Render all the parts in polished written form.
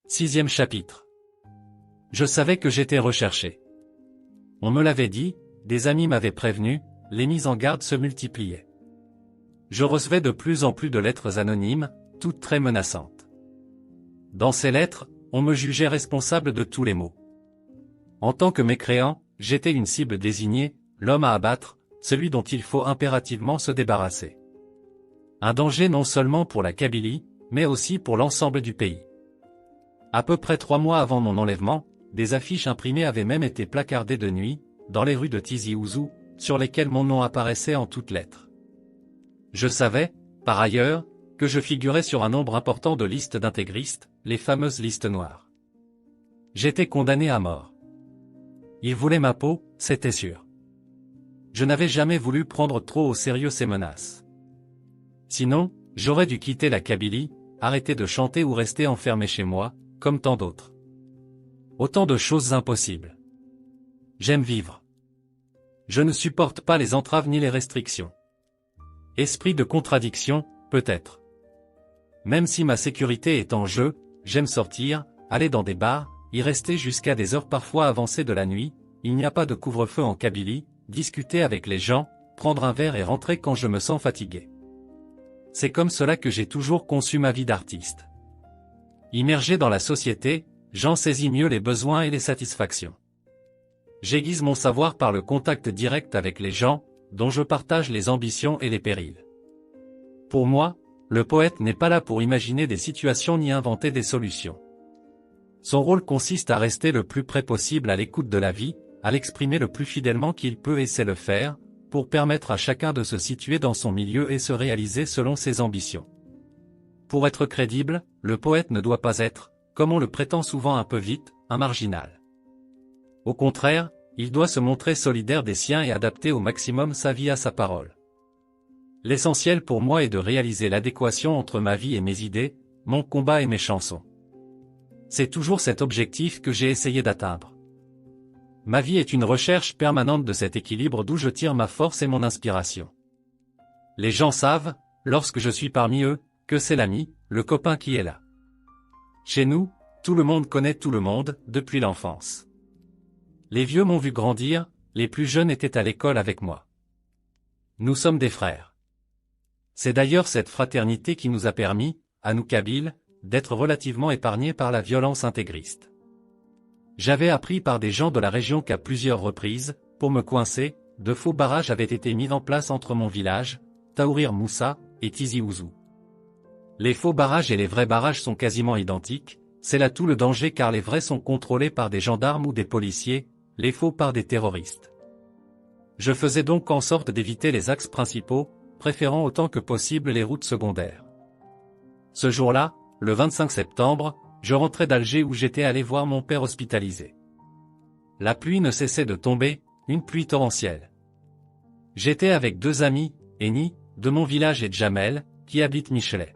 Sixième chapitre. Je savais que j'étais recherché. On me l'avait dit, des amis m'avaient prévenu, les mises en garde se multipliaient. Je recevais de plus en plus de lettres anonymes, toutes très menaçantes. Dans ces lettres, on me jugeait responsable de tous les maux. En tant que mécréant, j'étais une cible désignée, l'homme à abattre, celui dont il faut impérativement se débarrasser. Un danger non seulement pour la Kabylie, mais aussi pour l'ensemble du pays. À peu près 3 mois avant mon enlèvement, des affiches imprimées avaient même été placardées de nuit, dans les rues de Tizi Ouzou, sur lesquelles mon nom apparaissait en toutes lettres. Je savais, par ailleurs, que je figurais sur un nombre important de listes d'intégristes, les fameuses listes noires. J'étais condamné à mort. Ils voulaient ma peau, c'était sûr. Je n'avais jamais voulu prendre trop au sérieux ces menaces. Sinon, j'aurais dû quitter la Kabylie, arrêter de chanter ou rester enfermé chez moi, comme tant d'autres. Autant de choses impossibles. J'aime vivre. Je ne supporte pas les entraves ni les restrictions. Esprit de contradiction, peut-être. Même si ma sécurité est en jeu, j'aime sortir, aller dans des bars, y rester jusqu'à des heures parfois avancées de la nuit, il n'y a pas de couvre-feu en Kabylie, discuter avec les gens, prendre un verre et rentrer quand je me sens fatigué. C'est comme cela que j'ai toujours conçu ma vie d'artiste. Immergé dans la société, j'en saisis mieux les besoins et les satisfactions. J'aiguise mon savoir par le contact direct avec les gens, dont je partage les ambitions et les périls. Pour moi, le poète n'est pas là pour imaginer des situations ni inventer des solutions. Son rôle consiste à rester le plus près possible à l'écoute de la vie, à l'exprimer le plus fidèlement qu'il peut et sait le faire, pour permettre à chacun de se situer dans son milieu et se réaliser selon ses ambitions. Pour être crédible, le poète ne doit pas être, comme on le prétend souvent un peu vite, un marginal. Au contraire, il doit se montrer solidaire des siens et adapter au maximum sa vie à sa parole. L'essentiel pour moi est de réaliser l'adéquation entre ma vie et mes idées, mon combat et mes chansons. C'est toujours cet objectif que j'ai essayé d'atteindre. Ma vie est une recherche permanente de cet équilibre d'où je tire ma force et mon inspiration. Les gens savent, lorsque je suis parmi eux, que c'est l'ami, le copain qui est là. Chez nous, tout le monde connaît tout le monde, depuis l'enfance. Les vieux m'ont vu grandir, les plus jeunes étaient à l'école avec moi. Nous sommes des frères. C'est d'ailleurs cette fraternité qui nous a permis, à nous Kabyles, d'être relativement épargnés par la violence intégriste. J'avais appris par des gens de la région qu'à plusieurs reprises, pour me coincer, de faux barrages avaient été mis en place entre mon village, Taourir Moussa, et Tizi Ouzou. Les faux barrages et les vrais barrages sont quasiment identiques, c'est là tout le danger car les vrais sont contrôlés par des gendarmes ou des policiers, les faux par des terroristes. Je faisais donc en sorte d'éviter les axes principaux, préférant autant que possible les routes secondaires. Ce jour-là, le 25 septembre, je rentrais d'Alger où j'étais allé voir mon père hospitalisé. La pluie ne cessait de tomber, une pluie torrentielle. J'étais avec 2 amis, Eni, de mon village et Djamel, qui habite Michelet.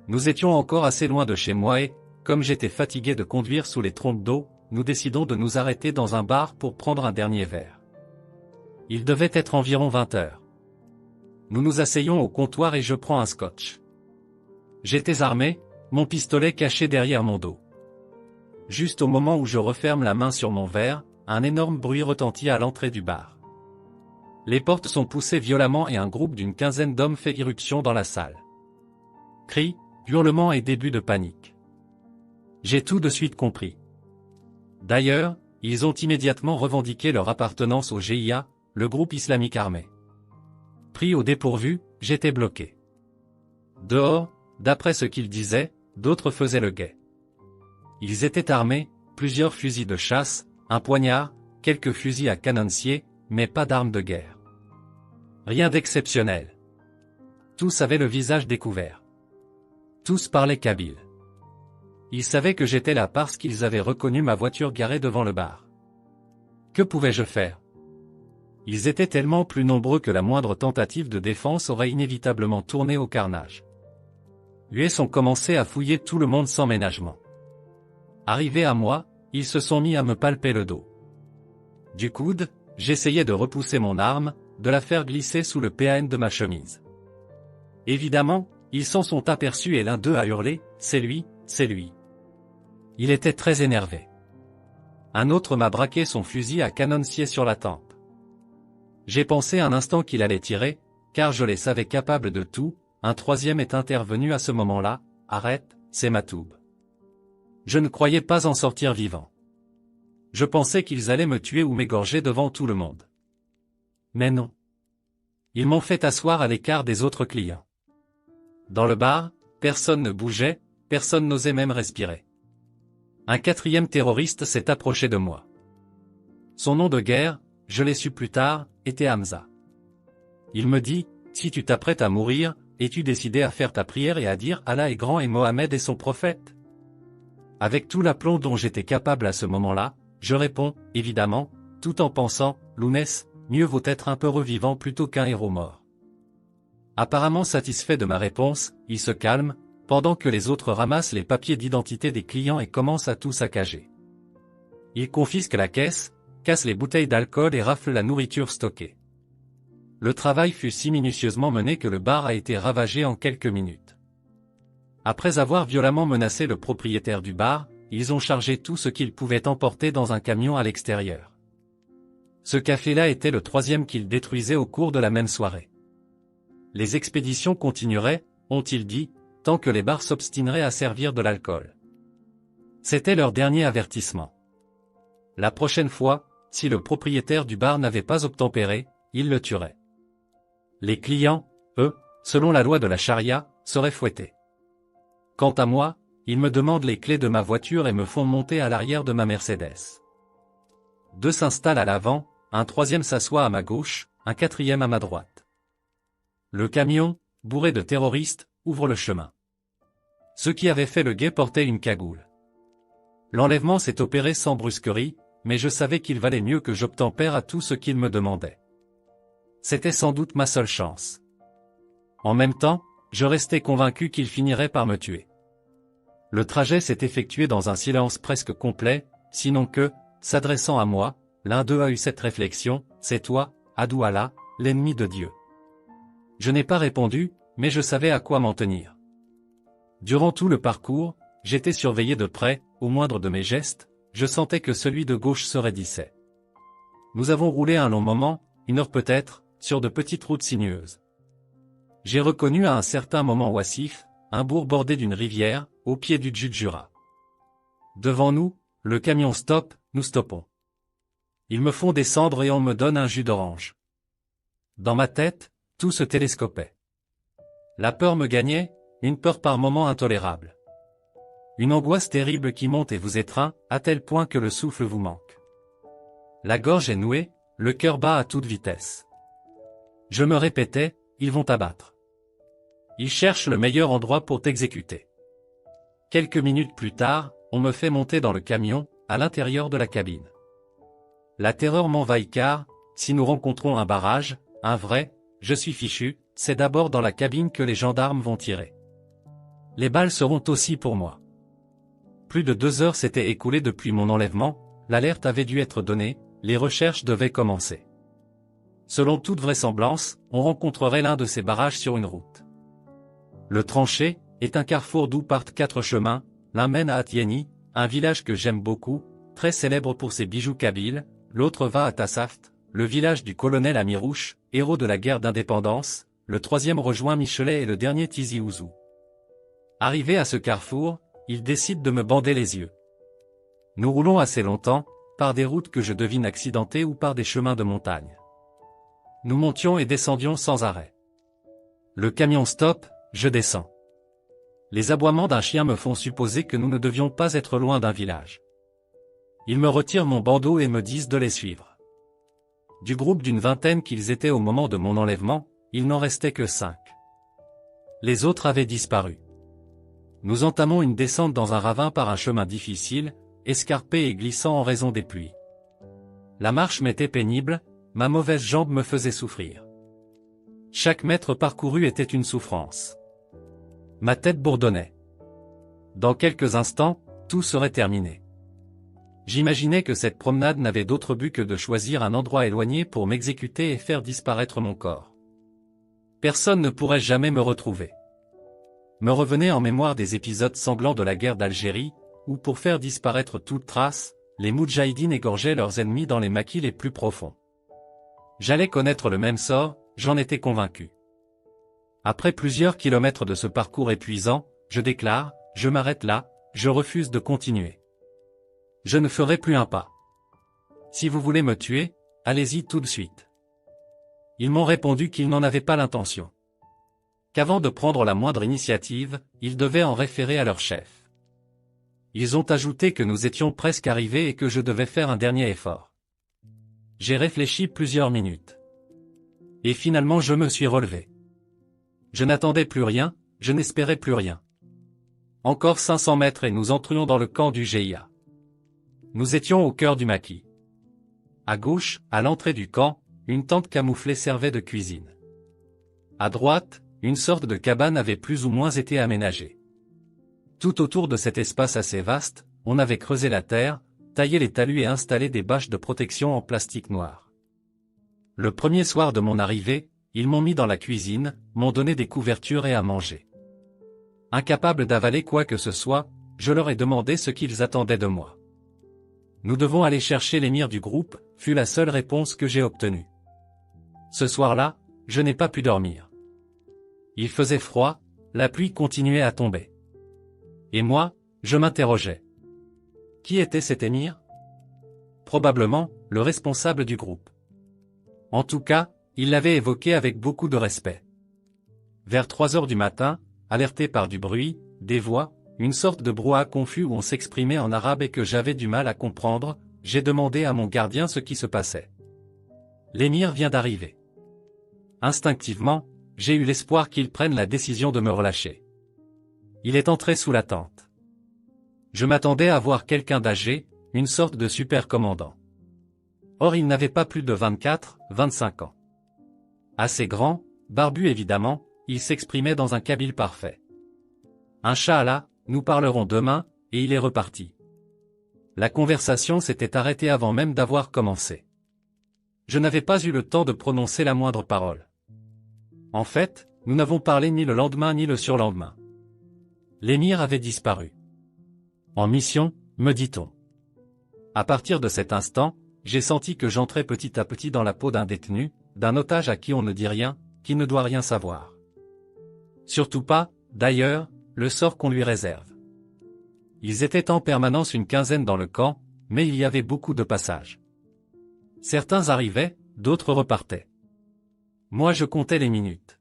Nous étions encore assez loin de chez moi et, comme j'étais fatigué de conduire sous les trompes d'eau, nous décidons de nous arrêter dans un bar pour prendre un dernier verre. Il devait être environ 20 heures. Nous nous asseyons au comptoir et je prends un scotch. J'étais armé, mon pistolet caché derrière mon dos. Juste au moment où je referme la main sur mon verre, un énorme bruit retentit à l'entrée du bar. Les portes sont poussées violemment et un groupe d'une quinzaine d'hommes fait irruption dans la salle. Cris, hurlements et début de panique. J'ai tout de suite compris. D'ailleurs, ils ont immédiatement revendiqué leur appartenance au GIA, le groupe islamique armé. Pris au dépourvu, j'étais bloqué. Dehors, d'après ce qu'ils disaient, d'autres faisaient le guet. Ils étaient armés, plusieurs fusils de chasse, un poignard, quelques fusils à canoncier, mais pas d'armes de guerre. Rien d'exceptionnel. Tous avaient le visage découvert. Tous parlaient kabyle. Ils savaient que j'étais là parce qu'ils avaient reconnu ma voiture garée devant le bar. Que pouvais-je faire? Ils étaient tellement plus nombreux que la moindre tentative de défense aurait inévitablement tourné au carnage. US ont commencé à fouiller tout le monde sans ménagement. Arrivés à moi, ils se sont mis à me palper le dos. Du coude, j'essayais de repousser mon arme, de la faire glisser sous le PAN de ma chemise. Évidemment, ils s'en sont aperçus et l'un d'eux a hurlé, « C'est lui, c'est lui !» Il était très énervé. Un autre m'a braqué son fusil à canon scié sur la tempe. J'ai pensé un instant qu'il allait tirer, car je les savais capables de tout. Un troisième est intervenu à ce moment-là, « Arrête, c'est Matoub. » Je ne croyais pas en sortir vivant. Je pensais qu'ils allaient me tuer ou m'égorger devant tout le monde. Mais non. Ils m'ont fait asseoir à l'écart des autres clients. Dans le bar, personne ne bougeait, personne n'osait même respirer. Un quatrième terroriste s'est approché de moi. Son nom de guerre, je l'ai su plus tard, était Hamza. Il me dit, « Si tu t'apprêtes à mourir, es-tu décidé à faire ta prière et à dire Allah est grand et Mohammed est son prophète ?» Avec tout l'aplomb dont j'étais capable à ce moment-là, je réponds, évidemment, tout en pensant, Lounès, mieux vaut être un peu revivant plutôt qu'un héros mort. Apparemment satisfait de ma réponse, il se calme, pendant que les autres ramassent les papiers d'identité des clients et commencent à tout saccager. Ils confisquent la caisse, cassent les bouteilles d'alcool et raflent la nourriture stockée. Le travail fut si minutieusement mené que le bar a été ravagé en quelques minutes. Après avoir violemment menacé le propriétaire du bar, ils ont chargé tout ce qu'ils pouvaient emporter dans un camion à l'extérieur. Ce café-là était le troisième qu'ils détruisaient au cours de la même soirée. Les expéditions continueraient, ont-ils dit, tant que les bars s'obstineraient à servir de l'alcool. C'était leur dernier avertissement. La prochaine fois, si le propriétaire du bar n'avait pas obtempéré, il le tuerait. Les clients, eux, selon la loi de la charia, seraient fouettés. Quant à moi, ils me demandent les clés de ma voiture et me font monter à l'arrière de ma Mercedes. Deux s'installent à l'avant, un troisième s'assoit à ma gauche, un quatrième à ma droite. Le camion, bourré de terroristes, ouvre le chemin. Ceux qui avaient fait le guet portaient une cagoule. L'enlèvement s'est opéré sans brusquerie, mais je savais qu'il valait mieux que j'obtempère à tout ce qu'ils me demandaient. C'était sans doute ma seule chance. En même temps, je restais convaincu qu'ils finiraient par me tuer. Le trajet s'est effectué dans un silence presque complet, sinon que, s'adressant à moi, l'un d'eux a eu cette réflexion, « C'est toi, Adou Allah, l'ennemi de Dieu. » Je n'ai pas répondu, mais je savais à quoi m'en tenir. Durant tout le parcours, j'étais surveillé de près, au moindre de mes gestes, je sentais que celui de gauche se raidissait. Nous avons roulé un long moment, 1 heure peut-être, sur de petites routes sinueuses. J'ai reconnu à un certain moment Ouassif, un bourg bordé d'une rivière, au pied du Djudjura. Devant nous, le camion stoppe, nous stoppons. Ils me font descendre et on me donne un jus d'orange. Dans ma tête, tout se télescopait. La peur me gagnait, une peur par moments intolérable. Une angoisse terrible qui monte et vous étreint, à tel point que le souffle vous manque. La gorge est nouée, le cœur bat à toute vitesse. Je me répétais, ils vont t'abattre. Ils cherchent le meilleur endroit pour t'exécuter. Quelques minutes plus tard, on me fait monter dans le camion, à l'intérieur de la cabine. La terreur m'envahit car, si nous rencontrons un barrage, un vrai, je suis fichu, c'est d'abord dans la cabine que les gendarmes vont tirer. Les balles seront aussi pour moi. Plus de 2 heures s'étaient écoulées depuis mon enlèvement, l'alerte avait dû être donnée, les recherches devaient commencer. Selon toute vraisemblance, on rencontrerait l'un de ces barrages sur une route. Le tranché est un carrefour d'où partent 4 chemins, l'un mène à Atieni, un village que j'aime beaucoup, très célèbre pour ses bijoux kabyles, l'autre va à Tassaft, le village du colonel Amirouche, héros de la guerre d'indépendance, le troisième rejoint Michelet et le dernier Tizi Ouzou. Arrivé à ce carrefour, il décide de me bander les yeux. Nous roulons assez longtemps, par des routes que je devine accidentées ou par des chemins de montagne. Nous montions et descendions sans arrêt. Le camion stoppe, je descends. Les aboiements d'un chien me font supposer que nous ne devions pas être loin d'un village. Ils me retirent mon bandeau et me disent de les suivre. Du groupe d'une vingtaine qu'ils étaient au moment de mon enlèvement, il n'en restait que 5. Les autres avaient disparu. Nous entamons une descente dans un ravin par un chemin difficile, escarpé et glissant en raison des pluies. La marche m'était pénible, ma mauvaise jambe me faisait souffrir. Chaque mètre parcouru était une souffrance. Ma tête bourdonnait. Dans quelques instants, tout serait terminé. J'imaginais que cette promenade n'avait d'autre but que de choisir un endroit éloigné pour m'exécuter et faire disparaître mon corps. Personne ne pourrait jamais me retrouver. Me revenaient en mémoire des épisodes sanglants de la guerre d'Algérie, où pour faire disparaître toute trace, les moudjahidines égorgeaient leurs ennemis dans les maquis les plus profonds. J'allais connaître le même sort, j'en étais convaincu. Après plusieurs kilomètres de ce parcours épuisant, je déclare, je m'arrête là, je refuse de continuer. Je ne ferai plus un pas. Si vous voulez me tuer, allez-y tout de suite. Ils m'ont répondu qu'ils n'en avaient pas l'intention. Qu'avant de prendre la moindre initiative, ils devaient en référer à leur chef. Ils ont ajouté que nous étions presque arrivés et que je devais faire un dernier effort. J'ai réfléchi plusieurs minutes. Et finalement je me suis relevé. Je n'attendais plus rien, je n'espérais plus rien. Encore 500 mètres et nous entrions dans le camp du GIA. Nous étions au cœur du maquis. À gauche, à l'entrée du camp, une tente camouflée servait de cuisine. À droite, une sorte de cabane avait plus ou moins été aménagée. Tout autour de cet espace assez vaste, on avait creusé la terre, taillé les talus et installé des bâches de protection en plastique noir. Le premier soir de mon arrivée, ils m'ont mis dans la cuisine, m'ont donné des couvertures et à manger. Incapable d'avaler quoi que ce soit, je leur ai demandé ce qu'ils attendaient de moi. Nous devons aller chercher l'émir du groupe, fut la seule réponse que j'ai obtenue. Ce soir-là, je n'ai pas pu dormir. Il faisait froid, la pluie continuait à tomber. Et moi, je m'interrogeais. Qui était cet émir? Probablement, le responsable du groupe. En tout cas, il l'avait évoqué avec beaucoup de respect. Vers 3 heures du matin, alerté par du bruit, des voix, une sorte de brouhaha confus où on s'exprimait en arabe et que j'avais du mal à comprendre, j'ai demandé à mon gardien ce qui se passait. L'émir vient d'arriver. Instinctivement, j'ai eu l'espoir qu'il prenne la décision de me relâcher. Il est entré sous la tente. Je m'attendais à voir quelqu'un d'âgé, une sorte de super commandant. Or il n'avait pas plus de 24-25 ans. Assez grand, barbu évidemment, il s'exprimait dans un kabyle parfait. Inch'Allah, nous parlerons demain, et il est reparti. La conversation s'était arrêtée avant même d'avoir commencé. Je n'avais pas eu le temps de prononcer la moindre parole. En fait, nous n'avons parlé ni le lendemain ni le surlendemain. L'émir avait disparu. En mission, me dit-on. À partir de cet instant, j'ai senti que j'entrais petit à petit dans la peau d'un détenu, d'un otage à qui on ne dit rien, qui ne doit rien savoir. Surtout pas, d'ailleurs, le sort qu'on lui réserve. Ils étaient en permanence une quinzaine dans le camp, mais il y avait beaucoup de passages. Certains arrivaient, d'autres repartaient. Moi je comptais les minutes.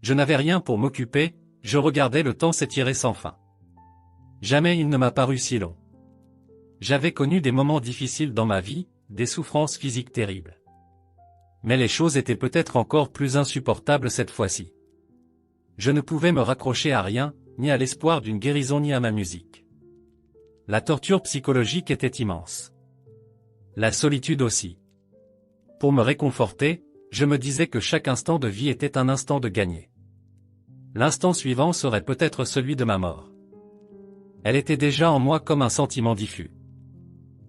Je n'avais rien pour m'occuper, je regardais le temps s'étirer sans fin. Jamais il ne m'a paru si long. J'avais connu des moments difficiles dans ma vie, des souffrances physiques terribles. Mais les choses étaient peut-être encore plus insupportables cette fois-ci. Je ne pouvais me raccrocher à rien, ni à l'espoir d'une guérison ni à ma musique. La torture psychologique était immense. La solitude aussi. Pour me réconforter, je me disais que chaque instant de vie était un instant de gagné. L'instant suivant serait peut-être celui de ma mort. Elle était déjà en moi comme un sentiment diffus.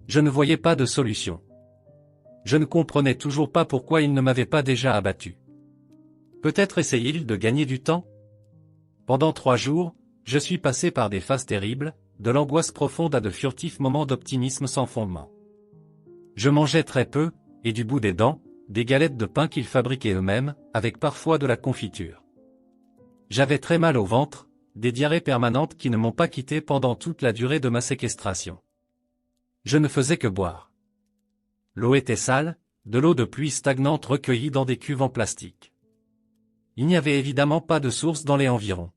Je ne voyais pas de solution. Je ne comprenais toujours pas pourquoi il ne m'avait pas déjà abattu. Peut-être essayait-il de gagner du temps? Pendant 3 jours, je suis passé par des phases terribles, de l'angoisse profonde à de furtifs moments d'optimisme sans fondement. Je mangeais très peu, et du bout des dents, des galettes de pain qu'ils fabriquaient eux-mêmes, avec parfois de la confiture. J'avais très mal au ventre, des diarrhées permanentes qui ne m'ont pas quitté pendant toute la durée de ma séquestration. Je ne faisais que boire. L'eau était sale, de l'eau de pluie stagnante recueillie dans des cuves en plastique. Il n'y avait évidemment pas de source dans les environs.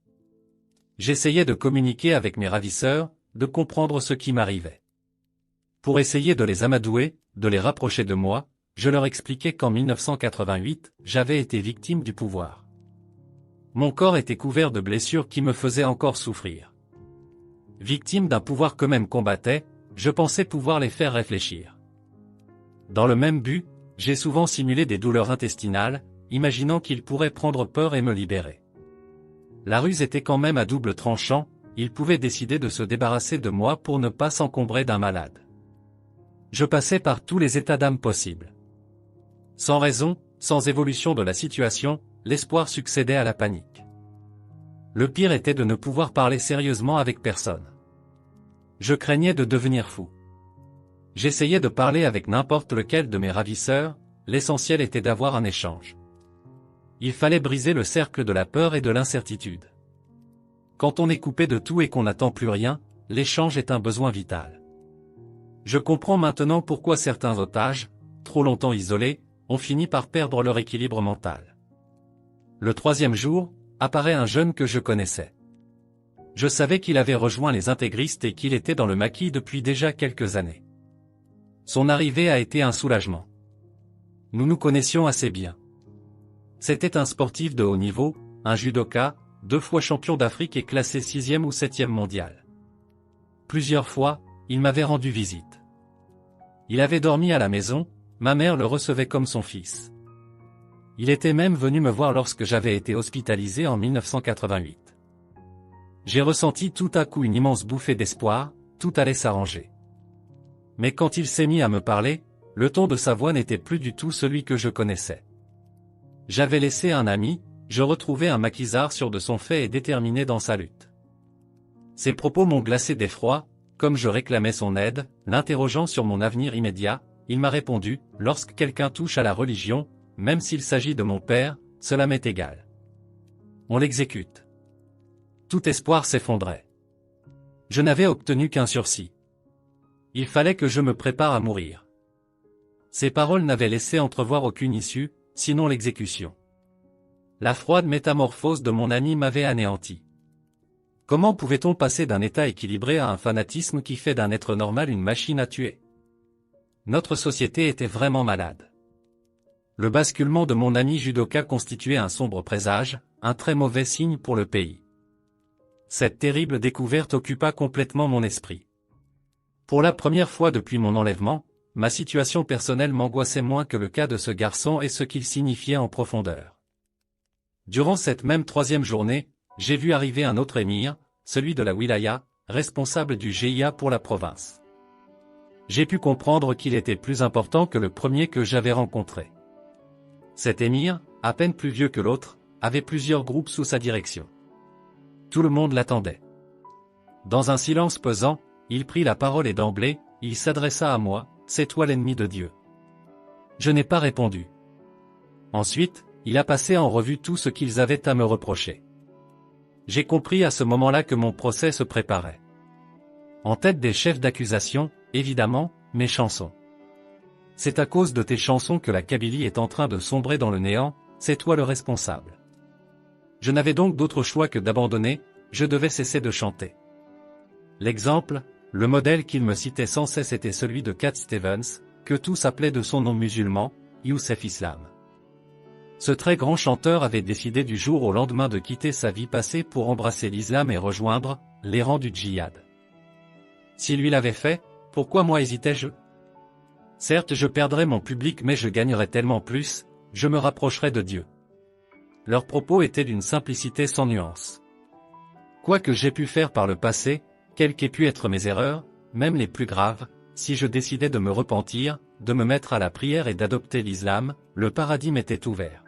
J'essayais de communiquer avec mes ravisseurs, de comprendre ce qui m'arrivait. Pour essayer de les amadouer, de les rapprocher de moi, je leur expliquais qu'en 1988, j'avais été victime du pouvoir. Mon corps était couvert de blessures qui me faisaient encore souffrir. Victime d'un pouvoir qu'eux-mêmes combattaient, je pensais pouvoir les faire réfléchir. Dans le même but, j'ai souvent simulé des douleurs intestinales, imaginant qu'ils pourraient prendre peur et me libérer. La ruse était quand même à double tranchant, ils pouvaient décider de se débarrasser de moi pour ne pas s'encombrer d'un malade. Je passais par tous les états d'âme possibles. Sans raison, sans évolution de la situation, l'espoir succédait à la panique. Le pire était de ne pouvoir parler sérieusement avec personne. Je craignais de devenir fou. J'essayais de parler avec n'importe lequel de mes ravisseurs, l'essentiel était d'avoir un échange. Il fallait briser le cercle de la peur et de l'incertitude. Quand on est coupé de tout et qu'on n'attend plus rien, l'échange est un besoin vital. Je comprends maintenant pourquoi certains otages, trop longtemps isolés, ont fini par perdre leur équilibre mental. Le 3e jour, apparaît un jeune que je connaissais. Je savais qu'il avait rejoint les intégristes et qu'il était dans le maquis depuis déjà quelques années. Son arrivée a été un soulagement. Nous nous connaissions assez bien. C'était un sportif de haut niveau, un judoka, 2 fois champion d'Afrique et classé 6e ou 7e mondial. Plusieurs fois, il m'avait rendu visite. Il avait dormi à la maison, ma mère le recevait comme son fils. Il était même venu me voir lorsque j'avais été hospitalisé en 1988. J'ai ressenti tout à coup une immense bouffée d'espoir, tout allait s'arranger. Mais quand il s'est mis à me parler, le ton de sa voix n'était plus du tout celui que je connaissais. J'avais laissé un ami, je retrouvais un maquisard sûr de son fait et déterminé dans sa lutte. Ses propos m'ont glacé d'effroi, comme je réclamais son aide, l'interrogeant sur mon avenir immédiat, il m'a répondu, lorsque quelqu'un touche à la religion, même s'il s'agit de mon père, cela m'est égal. On l'exécute. Tout espoir s'effondrait. Je n'avais obtenu qu'un sursis. Il fallait que je me prépare à mourir. Ces paroles n'avaient laissé entrevoir aucune issue, sinon l'exécution. La froide métamorphose de mon ami m'avait anéanti. Comment pouvait-on passer d'un état équilibré à un fanatisme qui fait d'un être normal une machine à tuer? Notre société était vraiment malade. Le basculement de mon ami judoka constituait un sombre présage, un très mauvais signe pour le pays. Cette terrible découverte occupa complètement mon esprit. Pour la première fois depuis mon enlèvement, ma situation personnelle m'angoissait moins que le cas de ce garçon et ce qu'il signifiait en profondeur. Durant cette même 3e journée, j'ai vu arriver un autre émir, celui de la wilaya, responsable du GIA pour la province. J'ai pu comprendre qu'il était plus important que le premier que j'avais rencontré. Cet émir, à peine plus vieux que l'autre, avait plusieurs groupes sous sa direction. Tout le monde l'attendait. Dans un silence pesant, il prit la parole et d'emblée, il s'adressa à moi, « C'est toi l'ennemi de Dieu ». Je n'ai pas répondu. Ensuite, il a passé en revue tout ce qu'ils avaient à me reprocher. J'ai compris à ce moment-là que mon procès se préparait. En tête des chefs d'accusation, évidemment, mes chansons. C'est à cause de tes chansons que la Kabylie est en train de sombrer dans le néant, c'est toi le responsable. Je n'avais donc d'autre choix que d'abandonner, je devais cesser de chanter. L'exemple, le modèle qu'il me citait sans cesse était celui de Cat Stevens, que tous appelaient de son nom musulman, Youssef Islam. Ce très grand chanteur avait décidé du jour au lendemain de quitter sa vie passée pour embrasser l'islam et rejoindre les rangs du djihad. Si lui l'avait fait, pourquoi moi hésitais-je? Certes, je perdrais mon public mais je gagnerais tellement plus, je me rapprocherais de Dieu. Leurs propos étaient d'une simplicité sans nuance. Quoi que j'aie pu faire par le passé, quelles qu'aient pu être mes erreurs, même les plus graves, si je décidais de me repentir, de me mettre à la prière et d'adopter l'islam, le paradis m'était ouvert.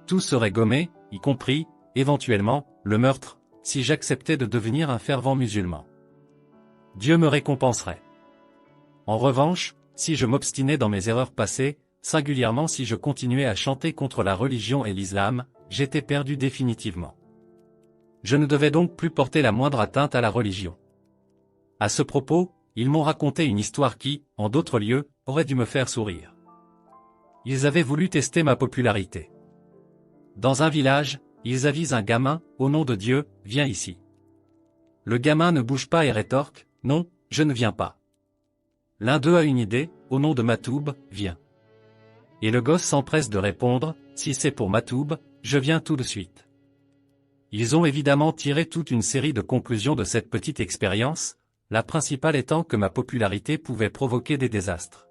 Tout serait gommé, y compris, éventuellement, le meurtre, si j'acceptais de devenir un fervent musulman. Dieu me récompenserait. En revanche, si je m'obstinais dans mes erreurs passées, singulièrement si je continuais à chanter contre la religion et l'islam, j'étais perdu définitivement. Je ne devais donc plus porter la moindre atteinte à la religion. À ce propos, ils m'ont raconté une histoire qui, en d'autres lieux, aurait dû me faire sourire. Ils avaient voulu tester ma popularité. Dans un village, ils avisent un gamin, au nom de Dieu, viens ici. Le gamin ne bouge pas et rétorque, non, je ne viens pas. L'un d'eux a une idée, au nom de Matoub, viens. Et le gosse s'empresse de répondre, si c'est pour Matoub, je viens tout de suite. Ils ont évidemment tiré toute une série de conclusions de cette petite expérience, la principale étant que ma popularité pouvait provoquer des désastres.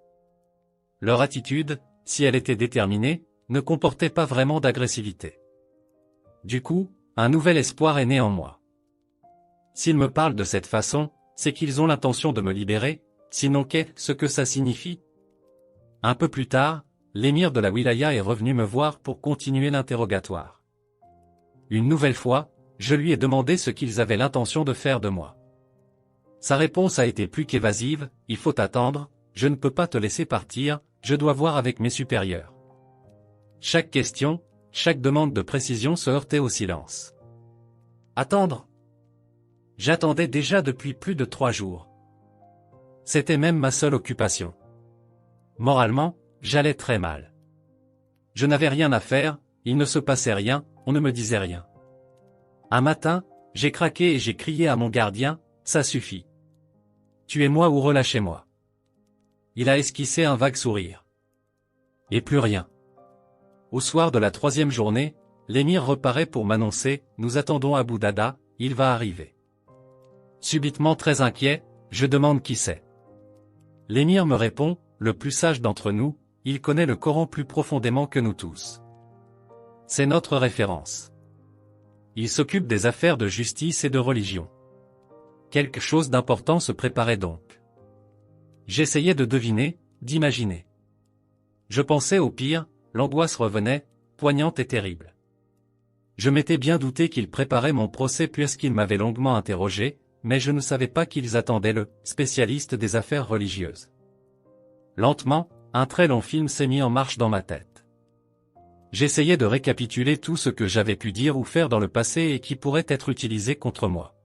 Leur attitude, si elle était déterminée, ne comportait pas vraiment d'agressivité. Du coup, un nouvel espoir est né en moi. S'ils me parlent de cette façon, c'est qu'ils ont l'intention de me libérer, Sinon qu'est-ce que ça signifie? Un peu plus tard, l'émir de la wilaya est revenu me voir pour continuer l'interrogatoire. Une nouvelle fois, je lui ai demandé ce qu'ils avaient l'intention de faire de moi. Sa réponse a été plus qu'évasive, il faut attendre, je ne peux pas te laisser partir, je dois voir avec mes supérieurs. Chaque question, chaque demande de précision se heurtait au silence. Attendre? J'attendais déjà depuis plus de 3 jours. C'était même ma seule occupation. Moralement, j'allais très mal. Je n'avais rien à faire, il ne se passait rien, on ne me disait rien. Un matin, j'ai craqué et j'ai crié à mon gardien, ça suffit. Tuez-moi ou relâchez-moi. Il a esquissé un vague sourire. Et plus rien. Au soir de la 3e journée, l'émir reparaît pour m'annoncer, nous attendons Abu Dada, il va arriver. Subitement très inquiet, je demande qui c'est. L'émir me répond, le plus sage d'entre nous, il connaît le Coran plus profondément que nous tous. C'est notre référence. Il s'occupe des affaires de justice et de religion. Quelque chose d'important se préparait donc. J'essayais de deviner, d'imaginer. Je pensais au pire, l'angoisse revenait, poignante et terrible. Je m'étais bien douté qu'il préparait mon procès puisqu'il m'avait longuement interrogé, mais je ne savais pas qu'ils attendaient le spécialiste des affaires religieuses. Lentement, un très long film s'est mis en marche dans ma tête. J'essayais de récapituler tout ce que j'avais pu dire ou faire dans le passé et qui pourrait être utilisé contre moi.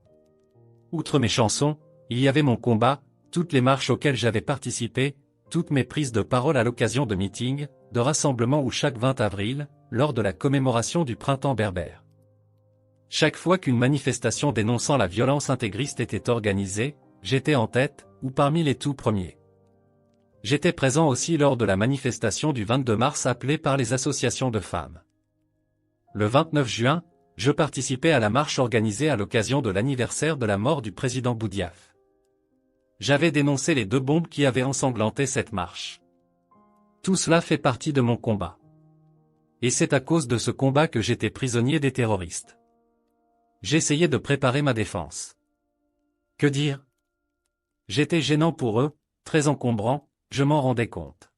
Outre mes chansons, il y avait mon combat, toutes les marches auxquelles j'avais participé, toutes mes prises de parole à l'occasion de meetings, de rassemblements ou chaque 20 avril, lors de la commémoration du printemps berbère. Chaque fois qu'une manifestation dénonçant la violence intégriste était organisée, j'étais en tête, ou parmi les tout premiers. J'étais présent aussi lors de la manifestation du 22 mars appelée par les associations de femmes. Le 29 juin, je participais à la marche organisée à l'occasion de l'anniversaire de la mort du président Boudiaf. J'avais dénoncé les 2 bombes qui avaient ensanglanté cette marche. Tout cela fait partie de mon combat. Et c'est à cause de ce combat que j'étais prisonnier des terroristes. J'essayais de préparer ma défense. Que dire? J'étais gênant pour eux, très encombrant, je m'en rendais compte.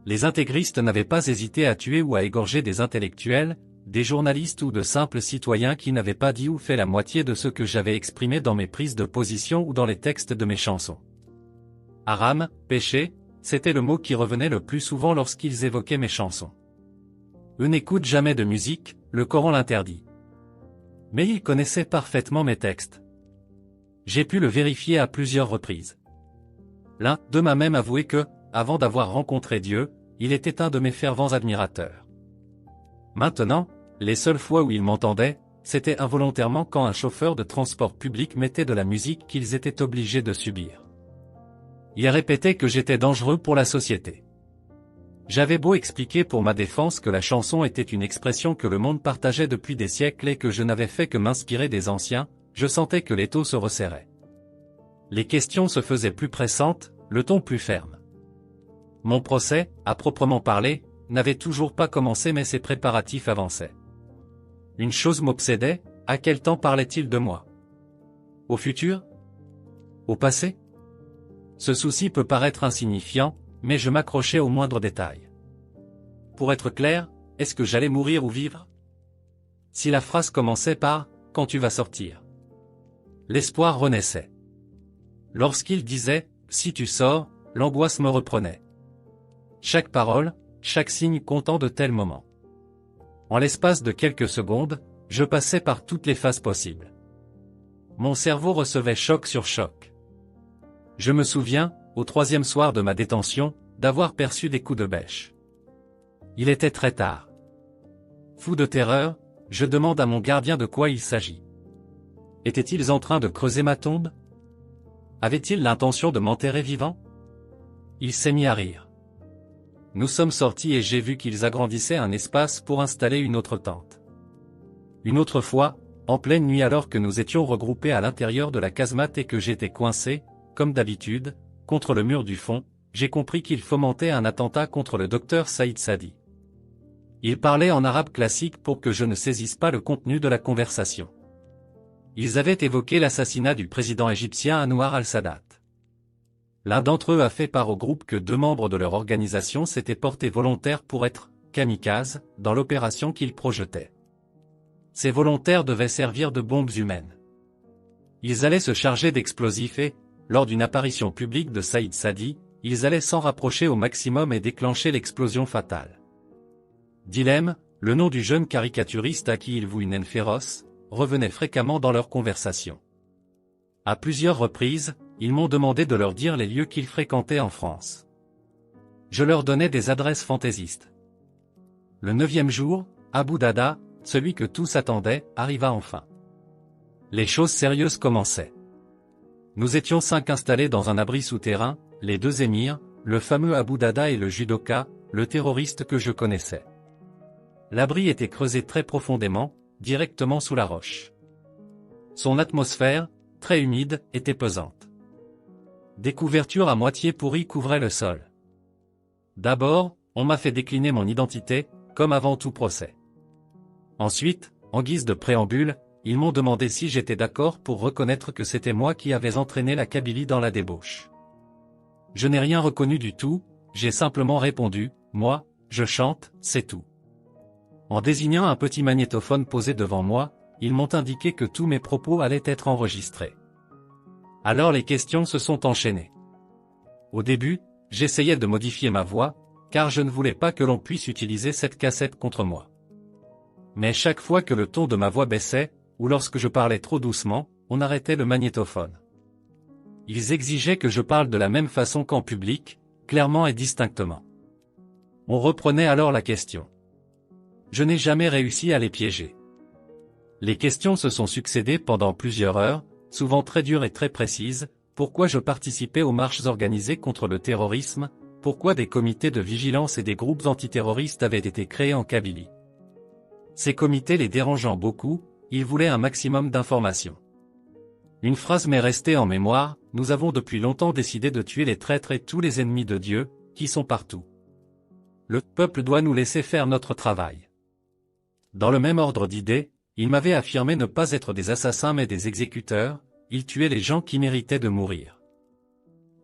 Les intégristes n'avaient pas hésité à tuer ou à égorger des intellectuels, des journalistes ou de simples citoyens qui n'avaient pas dit ou fait la moitié de ce que j'avais exprimé dans mes prises de position ou dans les textes de mes chansons. Haram, péché, c'était le mot qui revenait le plus souvent lorsqu'ils évoquaient mes chansons. Eux n'écoutent jamais de musique, le Coran l'interdit. Mais ils connaissaient parfaitement mes textes. J'ai pu le vérifier à plusieurs reprises. L'un d'eux m'a même avoué que, avant d'avoir rencontré Dieu, il était un de mes fervents admirateurs. Maintenant, les seules fois où ils m'entendaient, c'était involontairement quand un chauffeur de transport public mettait de la musique qu'ils étaient obligés de subir. Ils répétaient que j'étais dangereux pour la société. J'avais beau expliquer pour ma défense que la chanson était une expression que le monde partageait depuis des siècles et que je n'avais fait que m'inspirer des anciens, je sentais que l'étau se resserrait. Les questions se faisaient plus pressantes, le ton plus ferme. Mon procès, à proprement parler, n'avait toujours pas commencé mais ses préparatifs avançaient. Une chose m'obsédait, à quel temps parlait-il de moi? Au futur? Au passé? Ce souci peut paraître insignifiant, mais je m'accrochais au moindre détail. Pour être clair, est-ce que j'allais mourir ou vivre? Si la phrase commençait par « Quand tu vas sortir », l'espoir renaissait. Lorsqu'il disait « Si tu sors », l'angoisse me reprenait. Chaque parole, chaque signe comptant de tels moments. En l'espace de quelques secondes, je passais par toutes les phases possibles. Mon cerveau recevait choc sur choc. Je me souviens, au 3e soir de ma détention, d'avoir perçu des coups de bêche. Il était très tard. Fou de terreur, je demande à mon gardien de quoi il s'agit. Étaient-ils en train de creuser ma tombe? Avaient-ils l'intention de m'enterrer vivant? Il s'est mis à rire. Nous sommes sortis et j'ai vu qu'ils agrandissaient un espace pour installer une autre tente. Une autre fois, en pleine nuit alors que nous étions regroupés à l'intérieur de la casemate et que j'étais coincé, comme d'habitude, contre le mur du fond, j'ai compris qu'ils fomentaient un attentat contre le docteur Saïd Sadi. Ils parlaient en arabe classique pour que je ne saisisse pas le contenu de la conversation. Ils avaient évoqué l'assassinat du président égyptien Anwar al-Sadat. L'un d'entre eux a fait part au groupe que 2 membres de leur organisation s'étaient portés volontaires pour être kamikazes dans l'opération qu'ils projetaient. Ces volontaires devaient servir de bombes humaines. Ils allaient se charger d'explosifs et, lors d'une apparition publique de Saïd Sadi, ils allaient s'en rapprocher au maximum et déclencher l'explosion fatale. Dilemme, le nom du jeune caricaturiste à qui ils vouent une haine féroce, revenait fréquemment dans leurs conversations. À plusieurs reprises, ils m'ont demandé de leur dire les lieux qu'ils fréquentaient en France. Je leur donnais des adresses fantaisistes. Le 9e jour, Abu Dada, celui que tous attendaient, arriva enfin. Les choses sérieuses commençaient. Nous étions 5 installés dans un abri souterrain, les 2 émirs, le fameux Abu Dada et le judoka, le terroriste que je connaissais. L'abri était creusé très profondément, directement sous la roche. Son atmosphère, très humide, était pesante. Des couvertures à moitié pourries couvraient le sol. D'abord, on m'a fait décliner mon identité, comme avant tout procès. Ensuite, en guise de préambule, ils m'ont demandé si j'étais d'accord pour reconnaître que c'était moi qui avais entraîné la Kabylie dans la débauche. Je n'ai rien reconnu du tout, j'ai simplement répondu, moi, je chante, c'est tout. En désignant un petit magnétophone posé devant moi, ils m'ont indiqué que tous mes propos allaient être enregistrés. Alors les questions se sont enchaînées. Au début, j'essayais de modifier ma voix, car je ne voulais pas que l'on puisse utiliser cette cassette contre moi. Mais chaque fois que le ton de ma voix baissait, ou lorsque je parlais trop doucement, on arrêtait le magnétophone. Ils exigeaient que je parle de la même façon qu'en public, clairement et distinctement. On reprenait alors la question. Je n'ai jamais réussi à les piéger. Les questions se sont succédées pendant plusieurs heures, souvent très dures et très précises, pourquoi je participais aux marches organisées contre le terrorisme, pourquoi des comités de vigilance et des groupes antiterroristes avaient été créés en Kabylie. Ces comités les dérangeant beaucoup, ils voulaient un maximum d'informations. Une phrase m'est restée en mémoire, nous avons depuis longtemps décidé de tuer les traîtres et tous les ennemis de Dieu, qui sont partout. Le peuple doit nous laisser faire notre travail. Dans le même ordre d'idées, ils m'avaient affirmé ne pas être des assassins mais des exécuteurs, ils tuaient les gens qui méritaient de mourir.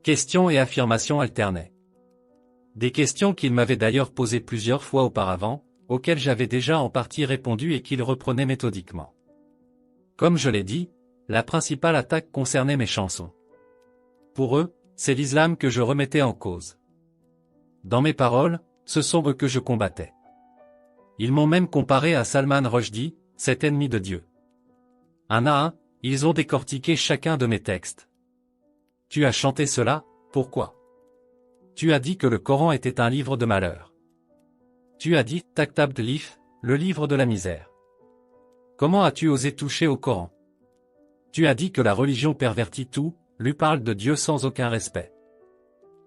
Questions et affirmations alternaient. Des questions qu'ils m'avaient d'ailleurs posées plusieurs fois auparavant, auxquelles j'avais déjà en partie répondu et qu'ils reprenaient méthodiquement. Comme je l'ai dit, la principale attaque concernait mes chansons. Pour eux, c'est l'islam que je remettais en cause. Dans mes paroles, ce sont eux que je combattais. Ils m'ont même comparé à Salman Rushdie, cet ennemi de Dieu. Un à un, ils ont décortiqué chacun de mes textes. Tu as chanté cela, pourquoi? Tu as dit que le Coran était un livre de malheur. Tu as dit Taktab Lif, le livre de la misère. Comment as-tu osé toucher au Coran? Tu as dit que la religion pervertit tout, lui parle de Dieu sans aucun respect.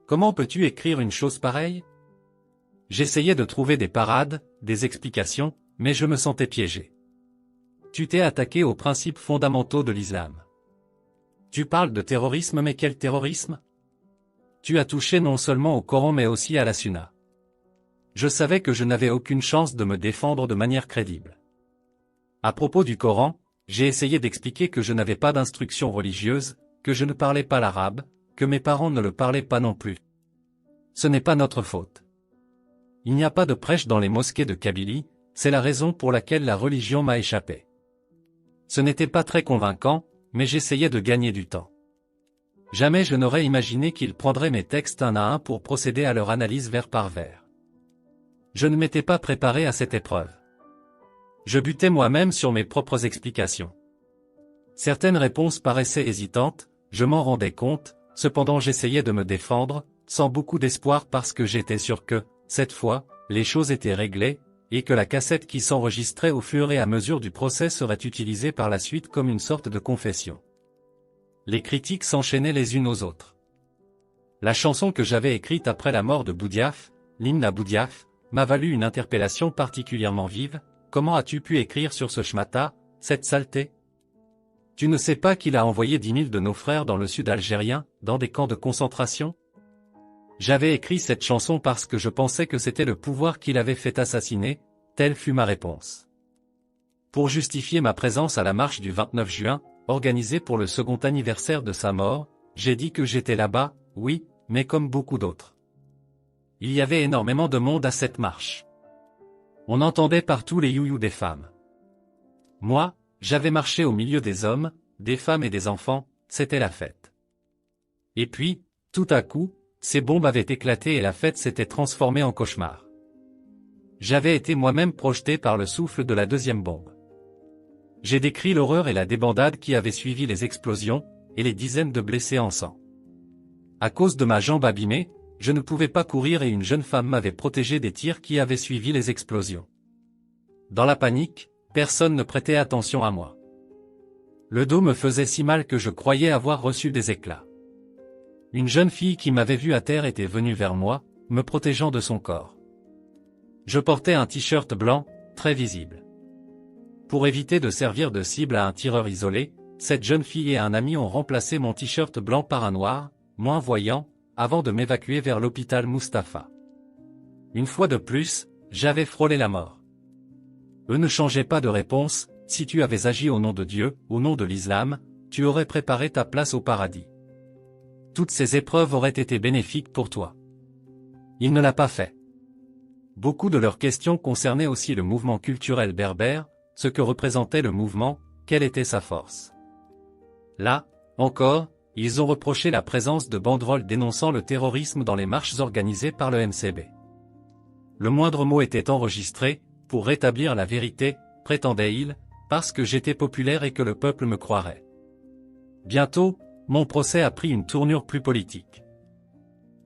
Comment peux-tu écrire une chose pareille? J'essayais de trouver des parades, des explications, mais je me sentais piégé. Tu t'es attaqué aux principes fondamentaux de l'islam. Tu parles de terrorisme mais quel terrorisme? Tu as touché non seulement au Coran mais aussi à la Sunna. Je savais que je n'avais aucune chance de me défendre de manière crédible. À propos du Coran, j'ai essayé d'expliquer que je n'avais pas d'instruction religieuse, que je ne parlais pas l'arabe, que mes parents ne le parlaient pas non plus. Ce n'est pas notre faute. Il n'y a pas de prêche dans les mosquées de Kabylie, c'est la raison pour laquelle la religion m'a échappé. Ce n'était pas très convaincant, mais j'essayais de gagner du temps. Jamais je n'aurais imaginé qu'ils prendraient mes textes un à un pour procéder à leur analyse vers par vers. Je ne m'étais pas préparé à cette épreuve. Je butais moi-même sur mes propres explications. Certaines réponses paraissaient hésitantes, je m'en rendais compte, cependant j'essayais de me défendre, sans beaucoup d'espoir parce que j'étais sûr que, cette fois, les choses étaient réglées, et que la cassette qui s'enregistrait au fur et à mesure du procès serait utilisée par la suite comme une sorte de confession. Les critiques s'enchaînaient les unes aux autres. La chanson que j'avais écrite après la mort de Boudiaf, l'hymne à Boudiaf, m'a valu une interpellation particulièrement vive. Comment as-tu pu écrire sur ce schmata, cette saleté? Tu ne sais pas qu'il a envoyé 10 000 de nos frères dans le sud algérien, dans des camps de concentration? J'avais écrit cette chanson parce que je pensais que c'était le pouvoir qui l'avait fait assassiner, telle fut ma réponse. Pour justifier ma présence à la marche du 29 juin, organisée pour le second anniversaire de sa mort, j'ai dit que j'étais là-bas, oui, mais comme beaucoup d'autres. Il y avait énormément de monde à cette marche. On entendait partout les you-you des femmes. Moi, j'avais marché au milieu des hommes, des femmes et des enfants, c'était la fête. Et puis, tout à coup, ces bombes avaient éclaté et la fête s'était transformée en cauchemar. J'avais été moi-même projeté par le souffle de la deuxième bombe. J'ai décrit l'horreur et la débandade qui avaient suivi les explosions, et les dizaines de blessés en sang. À cause de ma jambe abîmée, je ne pouvais pas courir et une jeune femme m'avait protégé des tirs qui avaient suivi les explosions. Dans la panique, personne ne prêtait attention à moi. Le dos me faisait si mal que je croyais avoir reçu des éclats. Une jeune fille qui m'avait vu à terre était venue vers moi, me protégeant de son corps. Je portais un t-shirt blanc, très visible. Pour éviter de servir de cible à un tireur isolé, cette jeune fille et un ami ont remplacé mon t-shirt blanc par un noir, moins voyant, avant de m'évacuer vers l'hôpital Mustapha. Une fois de plus, j'avais frôlé la mort. Eux ne changeaient pas de réponse, si tu avais agi au nom de Dieu, au nom de l'islam, tu aurais préparé ta place au paradis. Toutes ces épreuves auraient été bénéfiques pour toi. Il ne l'a pas fait. Beaucoup de leurs questions concernaient aussi le mouvement culturel berbère, ce que représentait le mouvement, quelle était sa force. Là, encore, ils ont reproché la présence de banderoles dénonçant le terrorisme dans les marches organisées par le MCB. Le moindre mot était enregistré, pour rétablir la vérité, prétendait-il, parce que j'étais populaire et que le peuple me croirait. Bientôt, mon procès a pris une tournure plus politique.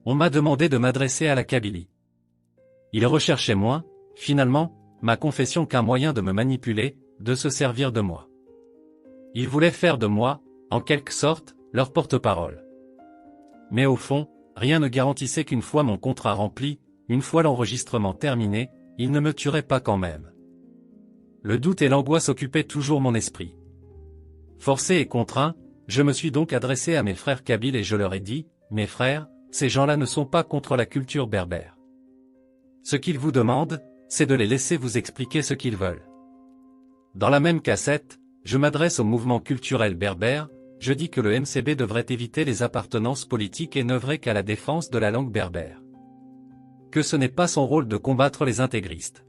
On m'a demandé de m'adresser à la Kabylie. Ils recherchaient moins, finalement, ma confession qu'un moyen de me manipuler, de se servir de moi. Ils voulaient faire de moi, en quelque sorte, leur porte-parole. Mais au fond, rien ne garantissait qu'une fois mon contrat rempli, une fois l'enregistrement terminé, ils ne me tueraient pas quand même. Le doute et l'angoisse occupaient toujours mon esprit. Forcé et contraint, je me suis donc adressé à mes frères kabyles et je leur ai dit, « Mes frères, ces gens-là ne sont pas contre la culture berbère. Ce qu'ils vous demandent, c'est de les laisser vous expliquer ce qu'ils veulent. » Dans la même cassette, je m'adresse au mouvement culturel berbère, je dis que le MCB devrait éviter les appartenances politiques et n'œuvrer qu'à la défense de la langue berbère. Que ce n'est pas son rôle de combattre les intégristes.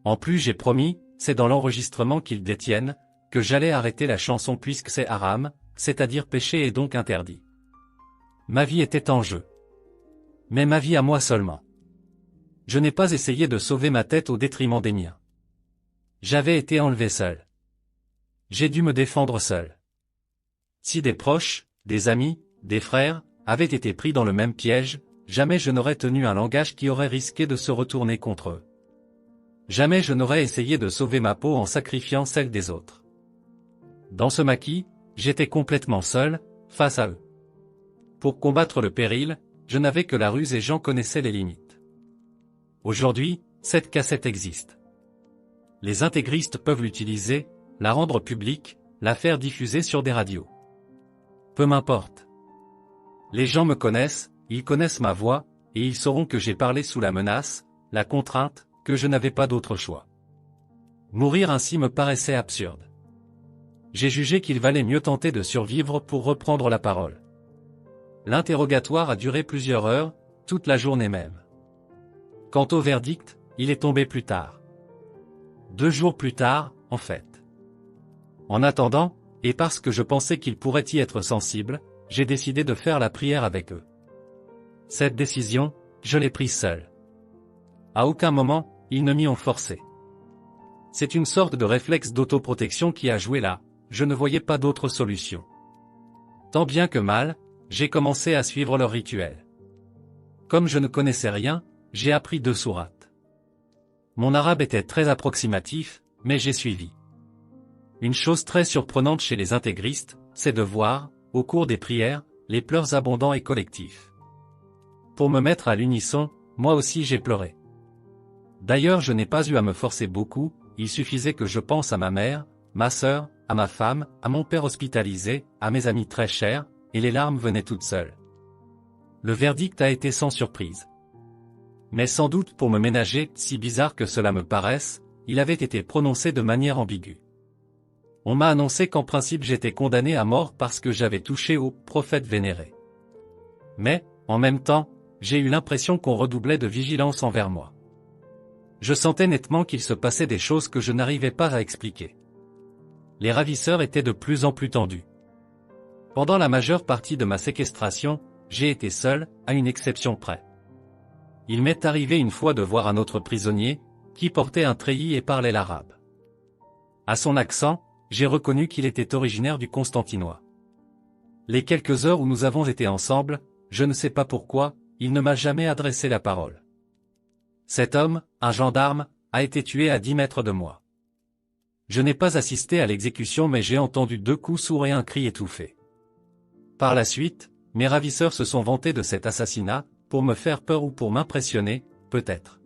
En plus j'ai promis, c'est dans l'enregistrement qu'ils détiennent, que j'allais arrêter la chanson puisque c'est haram, c'est-à-dire péché et donc interdit. Ma vie était en jeu. Mais ma vie à moi seulement. Je n'ai pas essayé de sauver ma tête au détriment des miens. J'avais été enlevé seul. J'ai dû me défendre seul. Si des proches, des amis, des frères, avaient été pris dans le même piège, jamais je n'aurais tenu un langage qui aurait risqué de se retourner contre eux. Jamais je n'aurais essayé de sauver ma peau en sacrifiant celle des autres. Dans ce maquis, j'étais complètement seul, face à eux. Pour combattre le péril, je n'avais que la ruse et j'en connaissais les limites. Aujourd'hui, cette cassette existe. Les intégristes peuvent l'utiliser, la rendre publique, la faire diffuser sur des radios. Peu m'importe. Les gens me connaissent, ils connaissent ma voix, et ils sauront que j'ai parlé sous la menace, la contrainte, que je n'avais pas d'autre choix. Mourir ainsi me paraissait absurde. J'ai jugé qu'il valait mieux tenter de survivre pour reprendre la parole. L'interrogatoire a duré plusieurs heures, toute la journée même. Quant au verdict, il est tombé plus tard. 2 jours plus tard, en fait. En attendant, et parce que je pensais qu'ils pourraient y être sensibles, j'ai décidé de faire la prière avec eux. Cette décision, je l'ai prise seule. À aucun moment, ils ne m'y ont forcé. C'est une sorte de réflexe d'autoprotection qui a joué là, je ne voyais pas d'autre solution. Tant bien que mal, j'ai commencé à suivre leur rituel. Comme je ne connaissais rien, j'ai appris 2 sourates. Mon arabe était très approximatif, mais j'ai suivi. Une chose très surprenante chez les intégristes, c'est de voir, au cours des prières, les pleurs abondants et collectifs. Pour me mettre à l'unisson, moi aussi j'ai pleuré. D'ailleurs je n'ai pas eu à me forcer beaucoup, il suffisait que je pense à ma mère, ma sœur, à ma femme, à mon père hospitalisé, à mes amis très chers, et les larmes venaient toutes seules. Le verdict a été sans surprise. Mais sans doute pour me ménager, si bizarre que cela me paraisse, il avait été prononcé de manière ambiguë. On m'a annoncé qu'en principe j'étais condamné à mort parce que j'avais touché au prophète vénéré. Mais, en même temps, j'ai eu l'impression qu'on redoublait de vigilance envers moi. Je sentais nettement qu'il se passait des choses que je n'arrivais pas à expliquer. Les ravisseurs étaient de plus en plus tendus. Pendant la majeure partie de ma séquestration, j'ai été seul, à une exception près. Il m'est arrivé une fois de voir un autre prisonnier, qui portait un treillis et parlait l'arabe. À son accent, j'ai reconnu qu'il était originaire du Constantinois. Les quelques heures où nous avons été ensemble, je ne sais pas pourquoi, il ne m'a jamais adressé la parole. Cet homme, un gendarme, a été tué à 10 mètres de moi. Je n'ai pas assisté à l'exécution mais j'ai entendu 2 coups sourds et un cri étouffé. Par la suite, mes ravisseurs se sont vantés de cet assassinat, pour me faire peur ou pour m'impressionner, peut-être.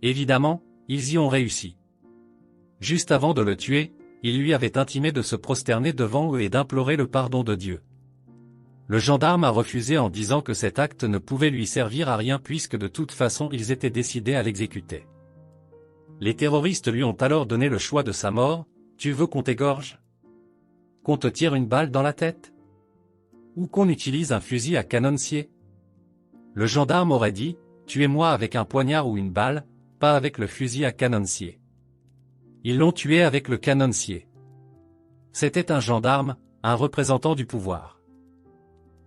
Évidemment, ils y ont réussi. Juste avant de le tuer, ils lui avaient intimé de se prosterner devant eux et d'implorer le pardon de Dieu. Le gendarme a refusé en disant que cet acte ne pouvait lui servir à rien puisque de toute façon ils étaient décidés à l'exécuter. Les terroristes lui ont alors donné le choix de sa mort: tu veux qu'on t'égorge? Qu'on te tire une balle dans la tête? Ou qu'on utilise un fusil à canoncier? Le gendarme aurait dit: tuez-moi avec un poignard ou une balle, pas avec le fusil à canoncier. Ils l'ont tué avec le canoncier. C'était un gendarme, un représentant du pouvoir.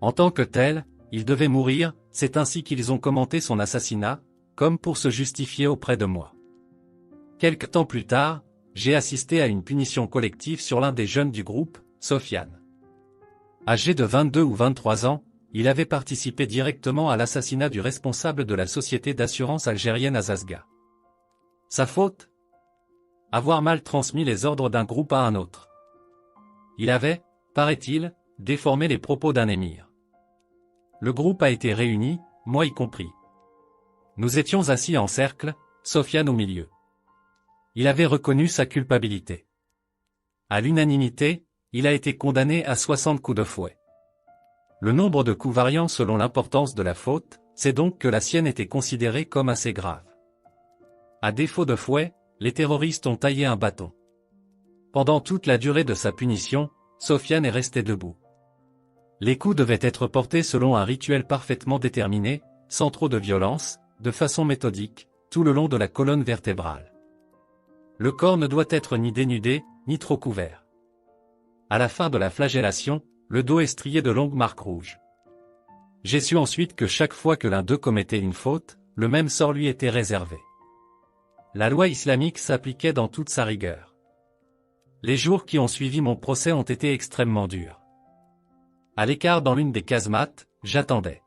En tant que tel, il devait mourir, c'est ainsi qu'ils ont commenté son assassinat, comme pour se justifier auprès de moi. Quelque temps plus tard, j'ai assisté à une punition collective sur l'un des jeunes du groupe, Sofiane. Âgé de 22 ou 23 ans, il avait participé directement à l'assassinat du responsable de la société d'assurance algérienne Azazga. Sa faute? Avoir mal transmis les ordres d'un groupe à un autre. Il avait, paraît-il, déformé les propos d'un émir. Le groupe a été réuni, moi y compris. Nous étions assis en cercle, Sofiane au milieu. Il avait reconnu sa culpabilité. À l'unanimité, il a été condamné à 60 coups de fouet. Le nombre de coups variant selon l'importance de la faute, c'est donc que la sienne était considérée comme assez grave. À défaut de fouet, les terroristes ont taillé un bâton. Pendant toute la durée de sa punition, Sofiane est resté debout. Les coups devaient être portés selon un rituel parfaitement déterminé, sans trop de violence, de façon méthodique, tout le long de la colonne vertébrale. Le corps ne doit être ni dénudé, ni trop couvert. À la fin de la flagellation, le dos est strié de longues marques rouges. J'ai su ensuite que chaque fois que l'un d'eux commettait une faute, le même sort lui était réservé. La loi islamique s'appliquait dans toute sa rigueur. Les jours qui ont suivi mon procès ont été extrêmement durs. À l'écart dans l'une des casemates, j'attendais.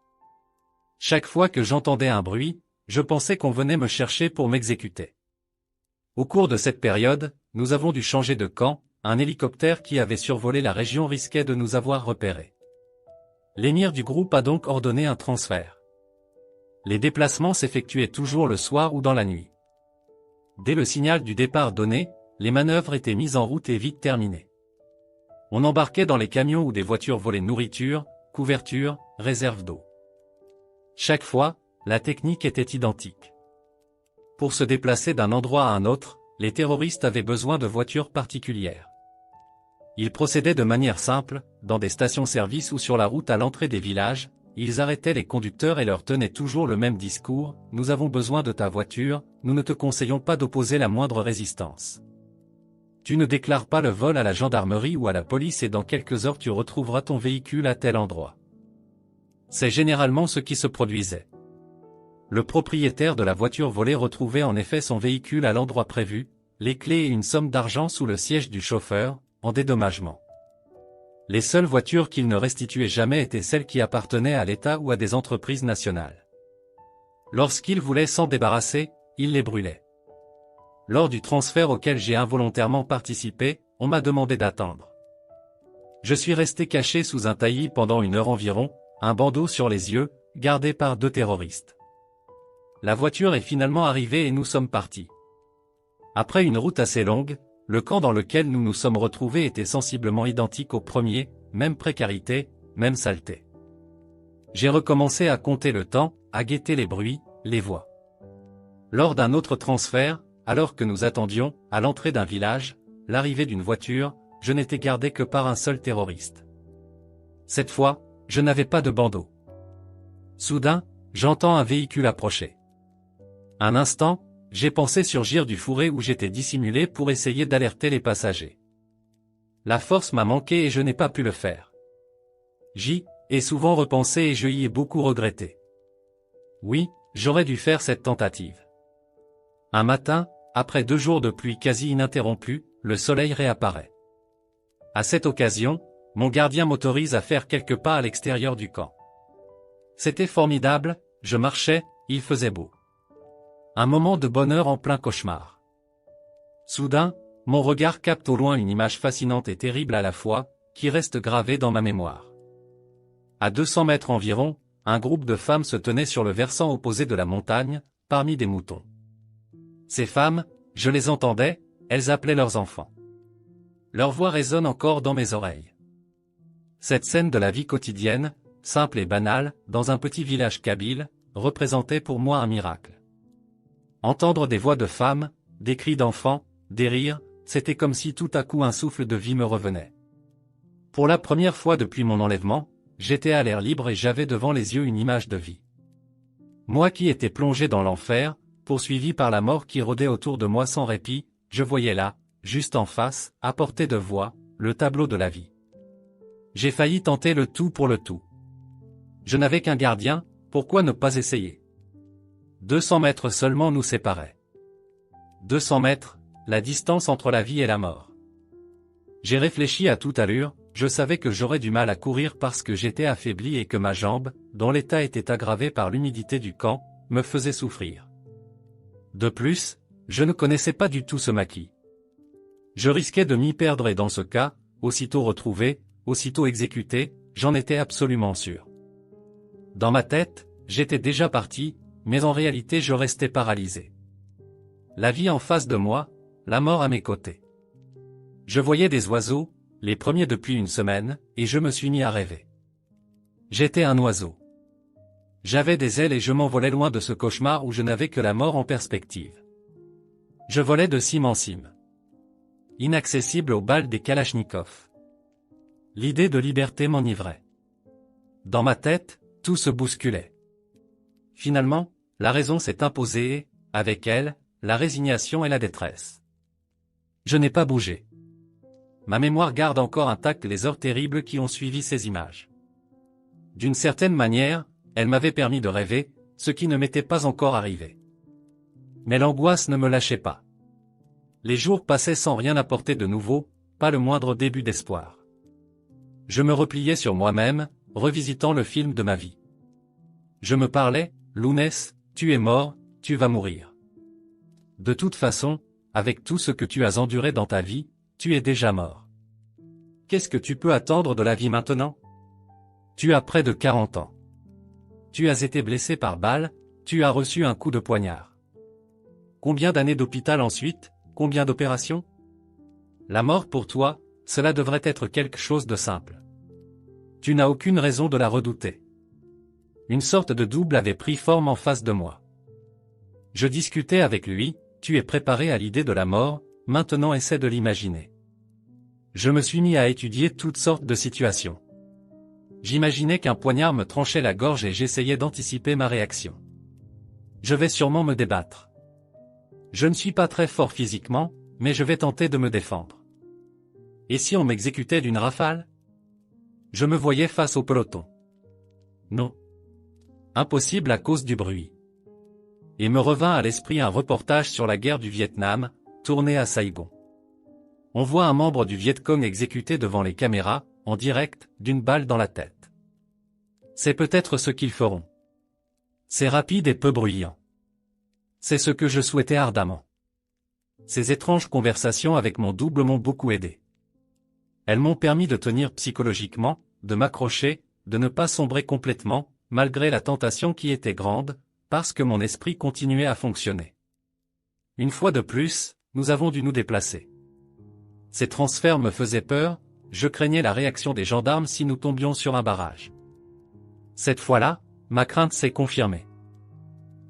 Chaque fois que j'entendais un bruit, je pensais qu'on venait me chercher pour m'exécuter. Au cours de cette période, nous avons dû changer de camp, un hélicoptère qui avait survolé la région risquait de nous avoir repérés. L'émir du groupe a donc ordonné un transfert. Les déplacements s'effectuaient toujours le soir ou dans la nuit. Dès le signal du départ donné, les manœuvres étaient mises en route et vite terminées. On embarquait dans les camions ou des voitures volées nourriture, couverture, réserve d'eau. Chaque fois, la technique était identique. Pour se déplacer d'un endroit à un autre, les terroristes avaient besoin de voitures particulières. Ils procédaient de manière simple, dans des stations-service ou sur la route à l'entrée des villages, ils arrêtaient les conducteurs et leur tenaient toujours le même discours: « Nous avons besoin de ta voiture, nous ne te conseillons pas d'opposer la moindre résistance. Tu ne déclares pas le vol à la gendarmerie ou à la police et dans quelques heures tu retrouveras ton véhicule à tel endroit. » C'est généralement ce qui se produisait. Le propriétaire de la voiture volée retrouvait en effet son véhicule à l'endroit prévu, les clés et une somme d'argent sous le siège du chauffeur, en dédommagement. Les seules voitures qu'il ne restituait jamais étaient celles qui appartenaient à l'État ou à des entreprises nationales. Lorsqu'il voulait s'en débarrasser, il les brûlait. Lors du transfert auquel j'ai involontairement participé, on m'a demandé d'attendre. Je suis resté caché sous un taillis pendant 1 heure environ, un bandeau sur les yeux, gardé par 2 terroristes. La voiture est finalement arrivée et nous sommes partis. Après une route assez longue, le camp dans lequel nous nous sommes retrouvés était sensiblement identique au premier, même précarité, même saleté. J'ai recommencé à compter le temps, à guetter les bruits, les voix. Lors d'un autre transfert, alors que nous attendions, à l'entrée d'un village, l'arrivée d'une voiture, je n'étais gardé que par un seul terroriste. Cette fois, je n'avais pas de bandeau. Soudain, j'entends un véhicule approcher. Un instant, j'ai pensé surgir du fourré où j'étais dissimulé pour essayer d'alerter les passagers. La force m'a manqué et je n'ai pas pu le faire. J'y ai souvent repensé et je y ai beaucoup regretté. Oui, j'aurais dû faire cette tentative. Un matin, après 2 jours de pluie quasi ininterrompue, le soleil réapparaît. À cette occasion, mon gardien m'autorise à faire quelques pas à l'extérieur du camp. C'était formidable, je marchais, il faisait beau. Un moment de bonheur en plein cauchemar. Soudain, mon regard capte au loin une image fascinante et terrible à la fois, qui reste gravée dans ma mémoire. À 200 mètres environ, un groupe de femmes se tenait sur le versant opposé de la montagne, parmi des moutons. Ces femmes, je les entendais, elles appelaient leurs enfants. Leur voix résonne encore dans mes oreilles. Cette scène de la vie quotidienne, simple et banale, dans un petit village kabyle, représentait pour moi un miracle. Entendre des voix de femmes, des cris d'enfants, des rires, c'était comme si tout à coup un souffle de vie me revenait. Pour la première fois depuis mon enlèvement, j'étais à l'air libre et j'avais devant les yeux une image de vie. Moi qui étais plongé dans l'enfer, poursuivi par la mort qui rôdait autour de moi sans répit, je voyais là, juste en face, à portée de voix, le tableau de la vie. J'ai failli tenter le tout pour le tout. Je n'avais qu'un gardien, pourquoi ne pas essayer? 200 mètres seulement nous séparaient. 200 mètres, la distance entre la vie et la mort. J'ai réfléchi à toute allure, je savais que j'aurais du mal à courir parce que j'étais affaibli et que ma jambe, dont l'état était aggravé par l'humidité du camp, me faisait souffrir. De plus, je ne connaissais pas du tout ce maquis. Je risquais de m'y perdre et dans ce cas, aussitôt retrouvé, aussitôt exécuté, j'en étais absolument sûr. Dans ma tête, j'étais déjà parti, mais en réalité je restais paralysé. La vie en face de moi, la mort à mes côtés. Je voyais des oiseaux, les premiers depuis une semaine, et je me suis mis à rêver. J'étais un oiseau. J'avais des ailes et je m'envolais loin de ce cauchemar où je n'avais que la mort en perspective. Je volais de cime en cime. Inaccessible aux balles des Kalachnikov. L'idée de liberté m'enivrait. Dans ma tête, tout se bousculait. Finalement, la raison s'est imposée et, avec elle, la résignation et la détresse. Je n'ai pas bougé. Ma mémoire garde encore intactes les heures terribles qui ont suivi ces images. D'une certaine manière, elles m'avaient permis de rêver, ce qui ne m'était pas encore arrivé. Mais l'angoisse ne me lâchait pas. Les jours passaient sans rien apporter de nouveau, pas le moindre début d'espoir. Je me repliais sur moi-même, revisitant le film de ma vie. Je me parlais, Lounès, tu es mort, tu vas mourir. De toute façon, avec tout ce que tu as enduré dans ta vie, tu es déjà mort. Qu'est-ce que tu peux attendre de la vie maintenant? Tu as près de 40 ans. Tu as été blessé par balle, tu as reçu un coup de poignard. Combien d'années d'hôpital ensuite, combien d'opérations? La mort pour toi, cela devrait être quelque chose de simple. Tu n'as aucune raison de la redouter. Une sorte de double avait pris forme en face de moi. Je discutais avec lui, tu es préparé à l'idée de la mort, maintenant essaie de l'imaginer. Je me suis mis à étudier toutes sortes de situations. J'imaginais qu'un poignard me tranchait la gorge et j'essayais d'anticiper ma réaction. Je vais sûrement me débattre. Je ne suis pas très fort physiquement, mais je vais tenter de me défendre. Et si on m'exécutait d'une rafale? Je me voyais face au peloton. Non. Impossible à cause du bruit. Et me revint à l'esprit un reportage sur la guerre du Vietnam, tourné à Saigon. On voit un membre du Viet Cong exécuté devant les caméras, en direct, d'une balle dans la tête. C'est peut-être ce qu'ils feront. C'est rapide et peu bruyant. C'est ce que je souhaitais ardemment. Ces étranges conversations avec mon double m'ont beaucoup aidé. Elles m'ont permis de tenir psychologiquement, de m'accrocher, de ne pas sombrer complètement, malgré la tentation qui était grande, parce que mon esprit continuait à fonctionner. Une fois de plus, nous avons dû nous déplacer. Ces transferts me faisaient peur, je craignais la réaction des gendarmes si nous tombions sur un barrage. Cette fois-là, ma crainte s'est confirmée.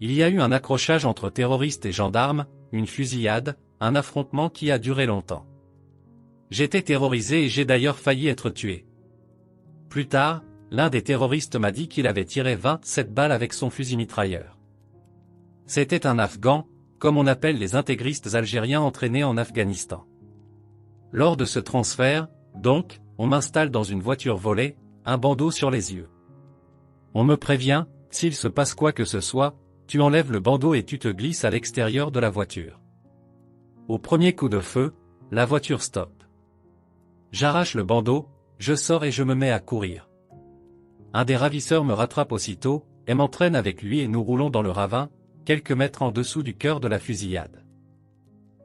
Il y a eu un accrochage entre terroristes et gendarmes, une fusillade, un affrontement qui a duré longtemps. J'étais terrorisé et j'ai d'ailleurs failli être tué. Plus tard, l'un des terroristes m'a dit qu'il avait tiré 27 balles avec son fusil mitrailleur. C'était un Afghan, comme on appelle les intégristes algériens entraînés en Afghanistan. Lors de ce transfert, donc, on m'installe dans une voiture volée, un bandeau sur les yeux. On me prévient, s'il se passe quoi que ce soit, tu enlèves le bandeau et tu te glisses à l'extérieur de la voiture. Au premier coup de feu, la voiture stoppe. J'arrache le bandeau, je sors et je me mets à courir. Un des ravisseurs me rattrape aussitôt, et m'entraîne avec lui et nous roulons dans le ravin, quelques mètres en dessous du cœur de la fusillade.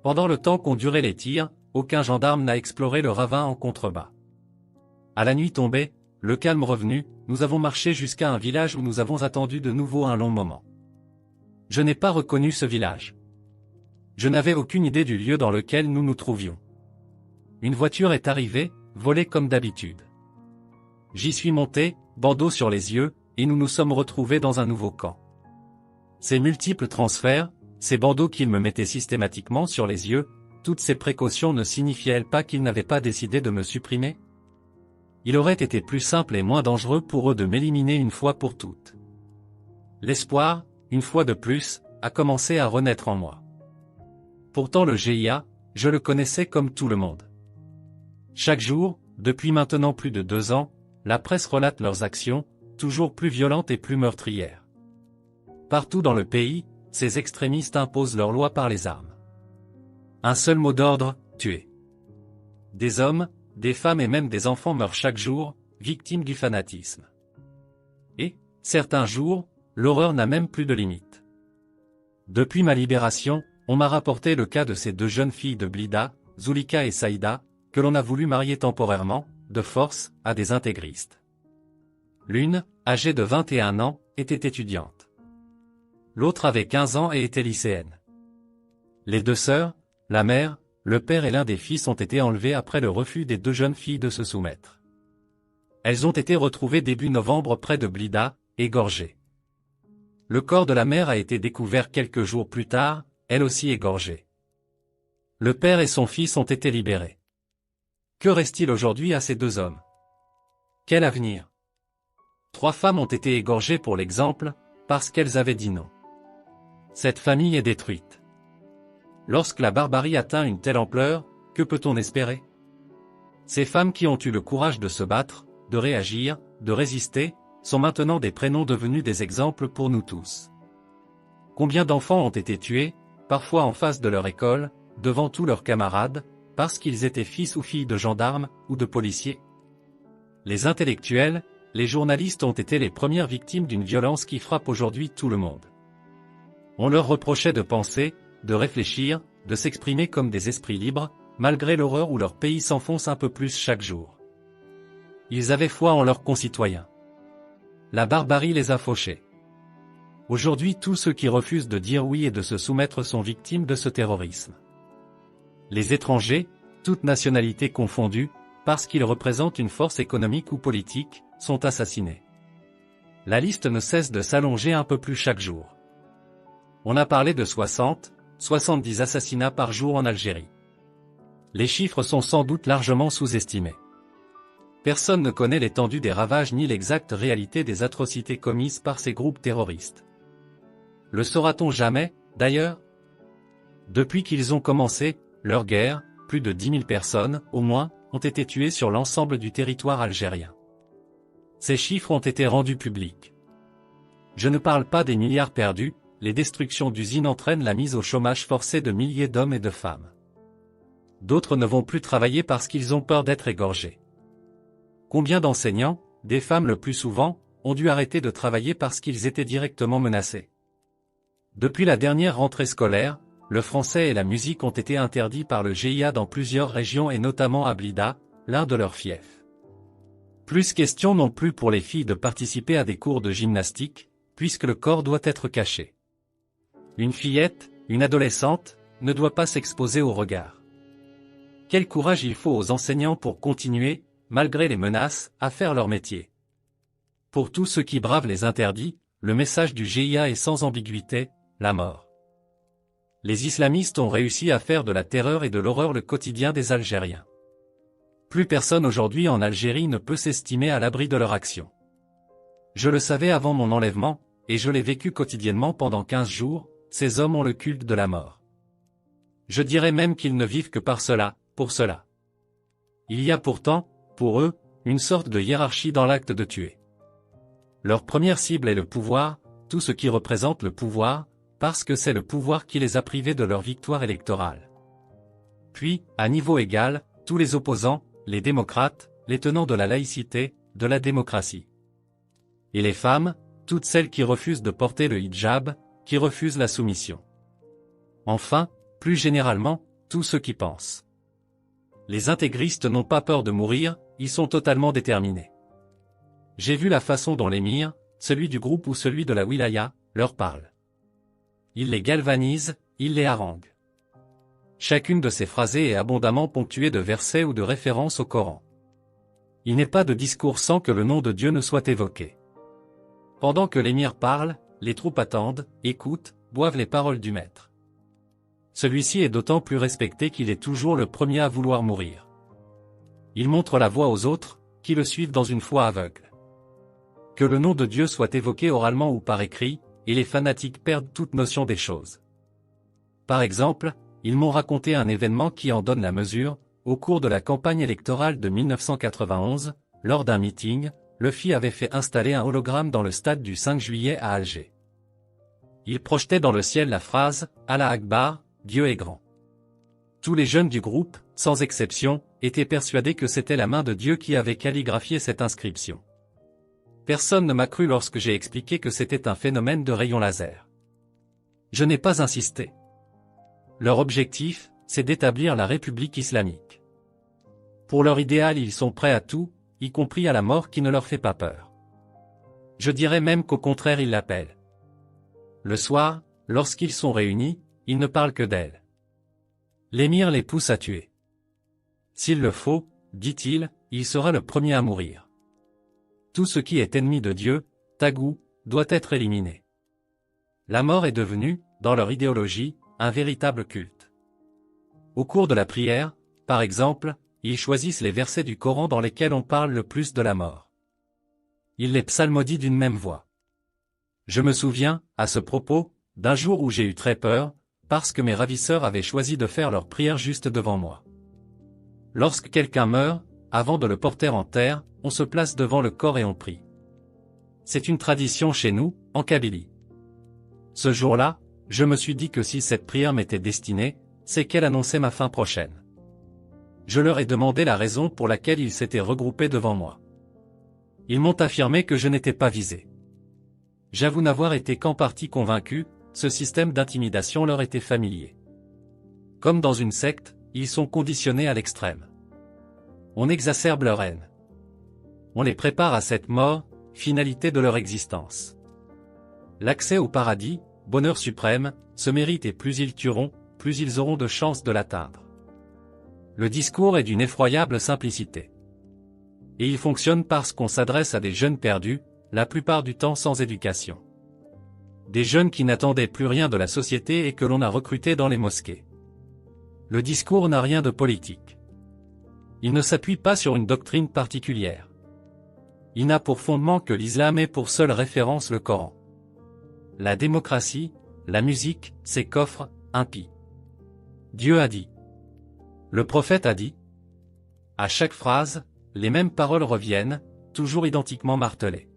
Pendant le temps qu'ont duré les tirs, aucun gendarme n'a exploré le ravin en contrebas. À la nuit tombée, le calme revenu, nous avons marché jusqu'à un village où nous avons attendu de nouveau un long moment. Je n'ai pas reconnu ce village. Je n'avais aucune idée du lieu dans lequel nous nous trouvions. Une voiture est arrivée, volée comme d'habitude. J'y suis monté, bandeau sur les yeux, et nous nous sommes retrouvés dans un nouveau camp. Ces multiples transferts, ces bandeaux qu'il me mettait systématiquement sur les yeux, toutes ces précautions ne signifiaient-elles pas qu'ils n'avaient pas décidé de me supprimer? Il aurait été plus simple et moins dangereux pour eux de m'éliminer une fois pour toutes. L'espoir, une fois de plus, a commencé à renaître en moi. Pourtant le GIA, je le connaissais comme tout le monde. Chaque jour, depuis maintenant plus de 2 ans, la presse relate leurs actions, toujours plus violentes et plus meurtrières. Partout dans le pays, ces extrémistes imposent leurs lois par les armes. Un seul mot d'ordre, tuer. Des hommes, des femmes et même des enfants meurent chaque jour, victimes du fanatisme. Et, certains jours, l'horreur n'a même plus de limite. Depuis ma libération, on m'a rapporté le cas de ces 2 jeunes filles de Blida, Zulika et Saïda, que l'on a voulu marier temporairement, de force, à des intégristes. L'une, âgée de 21 ans, était étudiante. L'autre avait 15 ans et était lycéenne. Les 2 sœurs, la mère, le père et l'un des fils ont été enlevés après le refus des 2 jeunes filles de se soumettre. Elles ont été retrouvées début novembre près de Blida, égorgées. Le corps de la mère a été découvert quelques jours plus tard, elle aussi égorgée. Le père et son fils ont été libérés. Que reste-t-il aujourd'hui à ces 2 hommes? Quel avenir? 3 femmes ont été égorgées pour l'exemple, parce qu'elles avaient dit non. Cette famille est détruite. Lorsque la barbarie atteint une telle ampleur, que peut-on espérer? Ces femmes qui ont eu le courage de se battre, de réagir, de résister, sont maintenant des prénoms devenus des exemples pour nous tous. Combien d'enfants ont été tués, parfois en face de leur école, devant tous leurs camarades, parce qu'ils étaient fils ou filles de gendarmes, ou de policiers? Les intellectuels, les journalistes ont été les premières victimes d'une violence qui frappe aujourd'hui tout le monde. On leur reprochait de penser, de réfléchir, de s'exprimer comme des esprits libres, malgré l'horreur où leur pays s'enfonce un peu plus chaque jour. Ils avaient foi en leurs concitoyens. La barbarie les a fauchés. Aujourd'hui tous ceux qui refusent de dire oui et de se soumettre sont victimes de ce terrorisme. Les étrangers, toutes nationalités confondues, parce qu'ils représentent une force économique ou politique, sont assassinés. La liste ne cesse de s'allonger un peu plus chaque jour. On a parlé de 60, 70 assassinats par jour en Algérie. Les chiffres sont sans doute largement sous-estimés. Personne ne connaît l'étendue des ravages ni l'exacte réalité des atrocités commises par ces groupes terroristes. Le saura-t-on jamais, d'ailleurs? Depuis qu'ils ont commencé leur guerre, plus de 10 000 personnes, au moins, ont été tuées sur l'ensemble du territoire algérien. Ces chiffres ont été rendus publics. Je ne parle pas des milliards perdus, les destructions d'usines entraînent la mise au chômage forcé de milliers d'hommes et de femmes. D'autres ne vont plus travailler parce qu'ils ont peur d'être égorgés. Combien d'enseignants, des femmes le plus souvent, ont dû arrêter de travailler parce qu'ils étaient directement menacés? Depuis la dernière rentrée scolaire, le français et la musique ont été interdits par le GIA dans plusieurs régions et notamment à Blida, l'un de leurs fiefs. Plus question non plus pour les filles de participer à des cours de gymnastique, puisque le corps doit être caché. Une fillette, une adolescente, ne doit pas s'exposer au regard. Quel courage il faut aux enseignants pour continuer, malgré les menaces, à faire leur métier. Pour tous ceux qui bravent les interdits, le message du GIA est sans ambiguïté, la mort. Les islamistes ont réussi à faire de la terreur et de l'horreur le quotidien des Algériens. Plus personne aujourd'hui en Algérie ne peut s'estimer à l'abri de leur action. Je le savais avant mon enlèvement, et je l'ai vécu quotidiennement pendant 15 jours, ces hommes ont le culte de la mort. Je dirais même qu'ils ne vivent que par cela, pour cela. Il y a pourtant, pour eux, une sorte de hiérarchie dans l'acte de tuer. Leur première cible est le pouvoir, tout ce qui représente le pouvoir, parce que c'est le pouvoir qui les a privés de leur victoire électorale. Puis, à niveau égal, tous les opposants, les démocrates, les tenants de la laïcité, de la démocratie. Et les femmes, toutes celles qui refusent de porter le hijab, qui refusent la soumission. Enfin, plus généralement, tous ceux qui pensent. Les intégristes n'ont pas peur de mourir, ils sont totalement déterminés. J'ai vu la façon dont l'émir, celui du groupe ou celui de la wilaya, leur parle. Il les galvanise, il les harangue. Chacune de ces phrasés est abondamment ponctuée de versets ou de références au Coran. Il n'est pas de discours sans que le nom de Dieu ne soit évoqué. Pendant que l'émir parle, les troupes attendent, écoutent, boivent les paroles du maître. Celui-ci est d'autant plus respecté qu'il est toujours le premier à vouloir mourir. Il montre la voie aux autres, qui le suivent dans une foi aveugle. Que le nom de Dieu soit évoqué oralement ou par écrit, et les fanatiques perdent toute notion des choses. Par exemple, ils m'ont raconté un événement qui en donne la mesure. Au cours de la campagne électorale de 1991, lors d'un meeting, le FI avait fait installer un hologramme dans le stade du 5 juillet à Alger. Il projetait dans le ciel la phrase « Allah Akbar, Dieu est grand ». Tous les jeunes du groupe, sans exception, étaient persuadés que c'était la main de Dieu qui avait calligraphié cette inscription. Personne ne m'a cru lorsque j'ai expliqué que c'était un phénomène de rayon laser. Je n'ai pas insisté. Leur objectif, c'est d'établir la République islamique. Pour leur idéal, ils sont prêts à tout, y compris à la mort qui ne leur fait pas peur. Je dirais même qu'au contraire ils l'appellent. Le soir, lorsqu'ils sont réunis, ils ne parlent que d'elle. L'émir les pousse à tuer. S'il le faut, dit-il, il sera le premier à mourir. Tout ce qui est ennemi de Dieu, Taghut, doit être éliminé. La mort est devenue, dans leur idéologie, un véritable culte. Au cours de la prière, par exemple, ils choisissent les versets du Coran dans lesquels on parle le plus de la mort. Ils les psalmodient d'une même voix. Je me souviens, à ce propos, d'un jour où j'ai eu très peur, parce que mes ravisseurs avaient choisi de faire leur prière juste devant moi. Lorsque quelqu'un meurt, avant de le porter en terre, on se place devant le corps et on prie. C'est une tradition chez nous, en Kabylie. Ce jour-là, je me suis dit que si cette prière m'était destinée, c'est qu'elle annonçait ma fin prochaine. Je leur ai demandé la raison pour laquelle ils s'étaient regroupés devant moi. Ils m'ont affirmé que je n'étais pas visé. J'avoue n'avoir été qu'en partie convaincu, ce système d'intimidation leur était familier. Comme dans une secte, ils sont conditionnés à l'extrême. On exacerbe leur haine. On les prépare à cette mort, finalité de leur existence. L'accès au paradis, bonheur suprême, se mérite et plus ils tueront, plus ils auront de chances de l'atteindre. Le discours est d'une effroyable simplicité. Et il fonctionne parce qu'on s'adresse à des jeunes perdus, la plupart du temps sans éducation. Des jeunes qui n'attendaient plus rien de la société et que l'on a recrutés dans les mosquées. Le discours n'a rien de politique. Il ne s'appuie pas sur une doctrine particulière. Il n'a pour fondement que l'islam et pour seule référence le Coran. La démocratie, la musique, c'est coffre, impie. Dieu a dit. Le prophète a dit. À chaque phrase, les mêmes paroles reviennent, toujours identiquement martelées.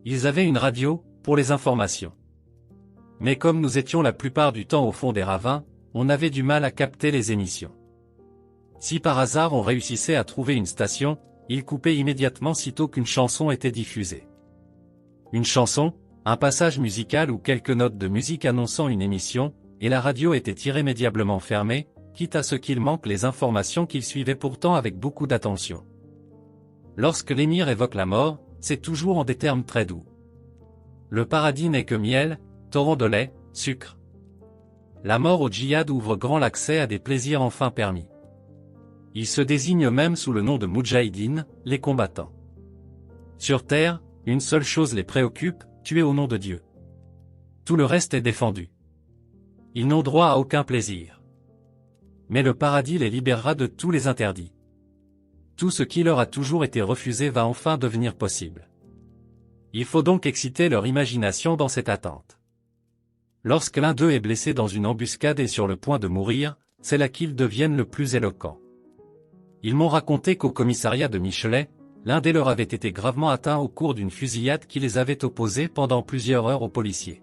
Ils avaient une radio, pour les informations. Mais comme nous étions la plupart du temps au fond des ravins, on avait du mal à capter les émissions. Si par hasard on réussissait à trouver une station, ils coupaient immédiatement sitôt qu'une chanson était diffusée. Une chanson, un passage musical ou quelques notes de musique annonçant une émission, et la radio était irrémédiablement fermée, quitte à ce qu'il manque les informations qu'ils suivaient pourtant avec beaucoup d'attention. Lorsque l'émir évoque la mort, c'est toujours en des termes très doux. Le paradis n'est que miel, torrent de lait, sucre. La mort au djihad ouvre grand l'accès à des plaisirs enfin permis. Ils se désignent même sous le nom de Moudjahidine, les combattants. Sur terre, une seule chose les préoccupe, tuer au nom de Dieu. Tout le reste est défendu. Ils n'ont droit à aucun plaisir. Mais le paradis les libérera de tous les interdits. Tout ce qui leur a toujours été refusé va enfin devenir possible. Il faut donc exciter leur imagination dans cette attente. Lorsque l'un d'eux est blessé dans une embuscade et sur le point de mourir, c'est là qu'ils deviennent le plus éloquents. Ils m'ont raconté qu'au commissariat de Michelet, l'un des leurs avait été gravement atteint au cours d'une fusillade qui les avait opposés pendant plusieurs heures aux policiers.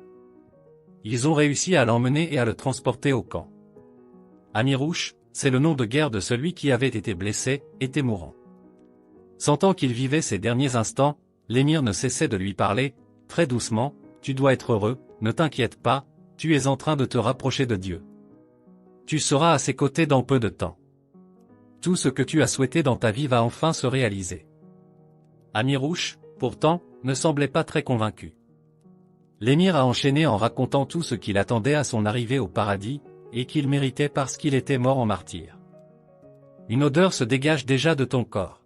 Ils ont réussi à l'emmener et à le transporter au camp. Amirouche, c'est le nom de guerre de celui qui avait été blessé, était mourant. Sentant qu'il vivait ses derniers instants, l'émir ne cessait de lui parler, très doucement, « Tu dois être heureux, ne t'inquiète pas, tu es en train de te rapprocher de Dieu. Tu seras à ses côtés dans peu de temps. Tout ce que tu as souhaité dans ta vie va enfin se réaliser. » Amirouche, pourtant, ne semblait pas très convaincu. L'émir a enchaîné en racontant tout ce qu'il attendait à son arrivée au paradis, et qu'il méritait parce qu'il était mort en martyr. Une odeur se dégage déjà de ton corps.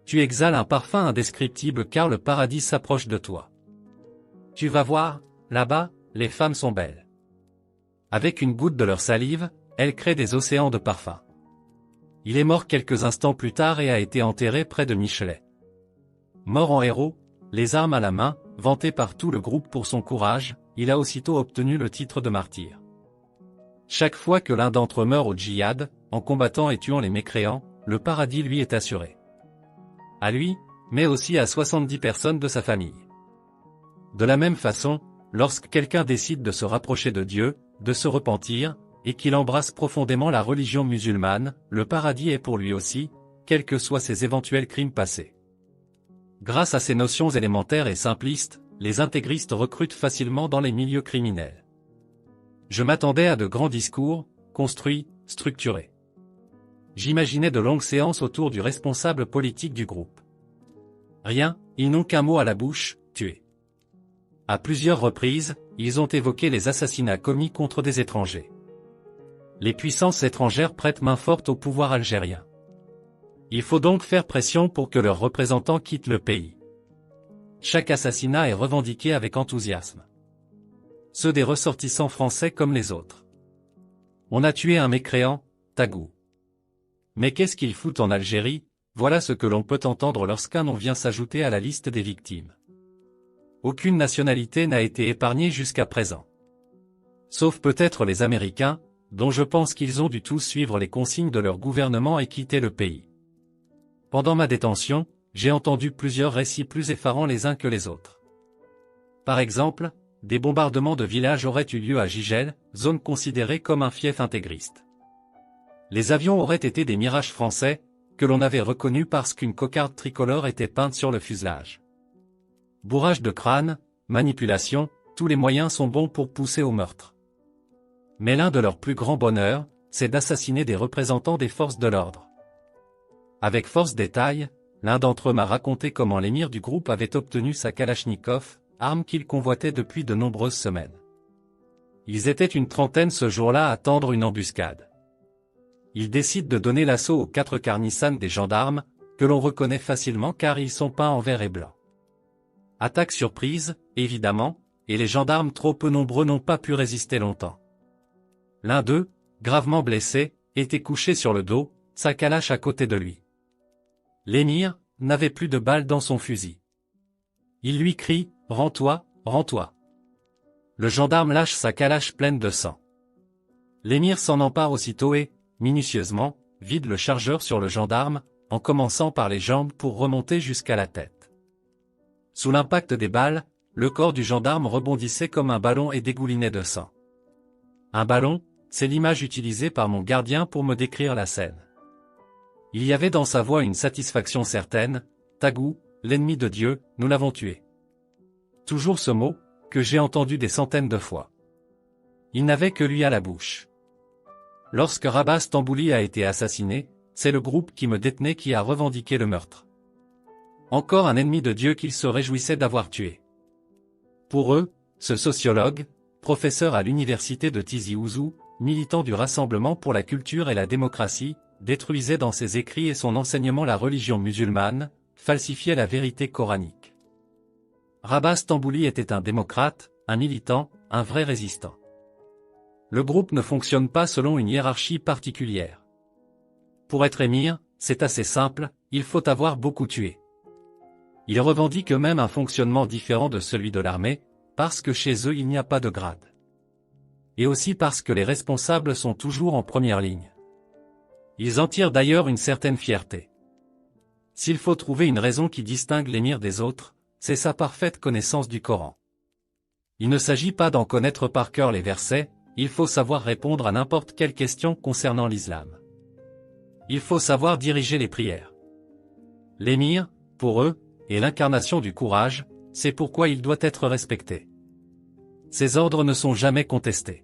Tu exhales un parfum indescriptible car le paradis s'approche de toi. Tu vas voir, là-bas, les femmes sont belles. Avec une goutte de leur salive, elles créent des océans de parfums. Il est mort quelques instants plus tard et a été enterré près de Michelet. Mort en héros, les armes à la main, vanté par tout le groupe pour son courage, il a aussitôt obtenu le titre de martyr. Chaque fois que l'un d'entre eux meurt au djihad, en combattant et tuant les mécréants, le paradis lui est assuré. À lui, mais aussi à 70 personnes de sa famille. De la même façon, lorsque quelqu'un décide de se rapprocher de Dieu, de se repentir, et qu'il embrasse profondément la religion musulmane, le paradis est pour lui aussi, quels que soient ses éventuels crimes passés. Grâce à ces notions élémentaires et simplistes, les intégristes recrutent facilement dans les milieux criminels. Je m'attendais à de grands discours, construits, structurés. J'imaginais de longues séances autour du responsable politique du groupe. Rien, ils n'ont qu'un mot à la bouche, tuer. À plusieurs reprises, ils ont évoqué les assassinats commis contre des étrangers. Les puissances étrangères prêtent main forte au pouvoir algérien. Il faut donc faire pression pour que leurs représentants quittent le pays. Chaque assassinat est revendiqué avec enthousiasme. Ceux des ressortissants français comme les autres. On a tué un mécréant, Tagou. Mais qu'est-ce qu'il fout en Algérie? Voilà ce que l'on peut entendre lorsqu'un nom vient s'ajouter à la liste des victimes. Aucune nationalité n'a été épargnée jusqu'à présent. Sauf peut-être les Américains, dont je pense qu'ils ont dû tous suivre les consignes de leur gouvernement et quitter le pays. Pendant ma détention, j'ai entendu plusieurs récits plus effarants les uns que les autres. Par exemple, des bombardements de villages auraient eu lieu à Gigel, zone considérée comme un fief intégriste. Les avions auraient été des Mirage français, que l'on avait reconnus parce qu'une cocarde tricolore était peinte sur le fuselage. Bourrage de crâne, manipulation, tous les moyens sont bons pour pousser au meurtre. Mais l'un de leurs plus grands bonheurs, c'est d'assassiner des représentants des forces de l'ordre. Avec force détail, l'un d'entre eux m'a raconté comment l'émir du groupe avait obtenu sa Kalachnikov, arme qu'il convoitait depuis de nombreuses semaines. Ils étaient une trentaine ce jour-là à tendre une embuscade. Ils décident de donner l'assaut aux 4 carnissanes des gendarmes, que l'on reconnaît facilement car ils sont peints en vert et blanc. Attaque surprise, évidemment, et les gendarmes trop peu nombreux n'ont pas pu résister longtemps. L'un d'eux, gravement blessé, était couché sur le dos, sa calache à côté de lui. L'émir n'avait plus de balles dans son fusil. Il lui crie « Rends-toi, rends-toi ». Le gendarme lâche sa calache pleine de sang. L'émir s'en empare aussitôt et, minutieusement, vide le chargeur sur le gendarme, en commençant par les jambes pour remonter jusqu'à la tête. Sous l'impact des balles, le corps du gendarme rebondissait comme un ballon et dégoulinait de sang. Un ballon, c'est l'image utilisée par mon gardien pour me décrire la scène. Il y avait dans sa voix une satisfaction certaine, « Tagou, l'ennemi de Dieu, nous l'avons tué. » Toujours ce mot, que j'ai entendu des centaines de fois. Il n'avait que lui à la bouche. Lorsque Rabah Stambouli a été assassiné, c'est le groupe qui me détenait qui a revendiqué le meurtre. Encore un ennemi de Dieu qu'ils se réjouissaient d'avoir tué. Pour eux, ce sociologue, professeur à l'université de Tizi Ouzou, militant du Rassemblement pour la culture et la démocratie, détruisait dans ses écrits et son enseignement la religion musulmane, falsifiait la vérité coranique. Rabah Stambouli était un démocrate, un militant, un vrai résistant. Le groupe ne fonctionne pas selon une hiérarchie particulière. Pour être émir, c'est assez simple, il faut avoir beaucoup tué. Ils revendiquent eux-mêmes un fonctionnement différent de celui de l'armée, parce que chez eux il n'y a pas de grade. Et aussi parce que les responsables sont toujours en première ligne. Ils en tirent d'ailleurs une certaine fierté. S'il faut trouver une raison qui distingue l'émir des autres, c'est sa parfaite connaissance du Coran. Il ne s'agit pas d'en connaître par cœur les versets, il faut savoir répondre à n'importe quelle question concernant l'islam. Il faut savoir diriger les prières. L'émir, pour eux, est l'incarnation du courage, c'est pourquoi il doit être respecté. Ses ordres ne sont jamais contestés.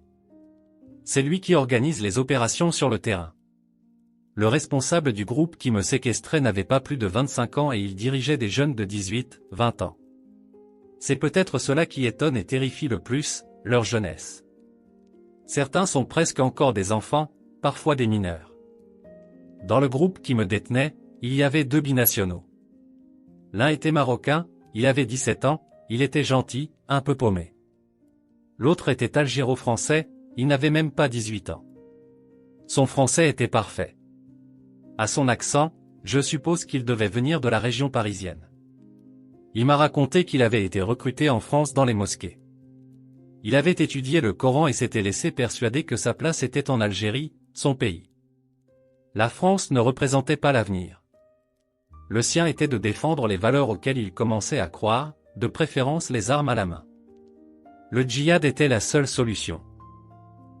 C'est lui qui organise les opérations sur le terrain. Le responsable du groupe qui me séquestrait n'avait pas plus de 25 ans et il dirigeait des jeunes de 18, 20 ans. C'est peut-être cela qui étonne et terrifie le plus, leur jeunesse. Certains sont presque encore des enfants, parfois des mineurs. Dans le groupe qui me détenait, il y avait 2 binationaux. L'un était marocain, il avait 17 ans, il était gentil, un peu paumé. L'autre était algéro-français, il n'avait même pas 18 ans. Son français était parfait. À son accent, je suppose qu'il devait venir de la région parisienne. Il m'a raconté qu'il avait été recruté en France dans les mosquées. Il avait étudié le Coran et s'était laissé persuader que sa place était en Algérie, son pays. La France ne représentait pas l'avenir. Le sien était de défendre les valeurs auxquelles il commençait à croire, de préférence les armes à la main. Le djihad était la seule solution.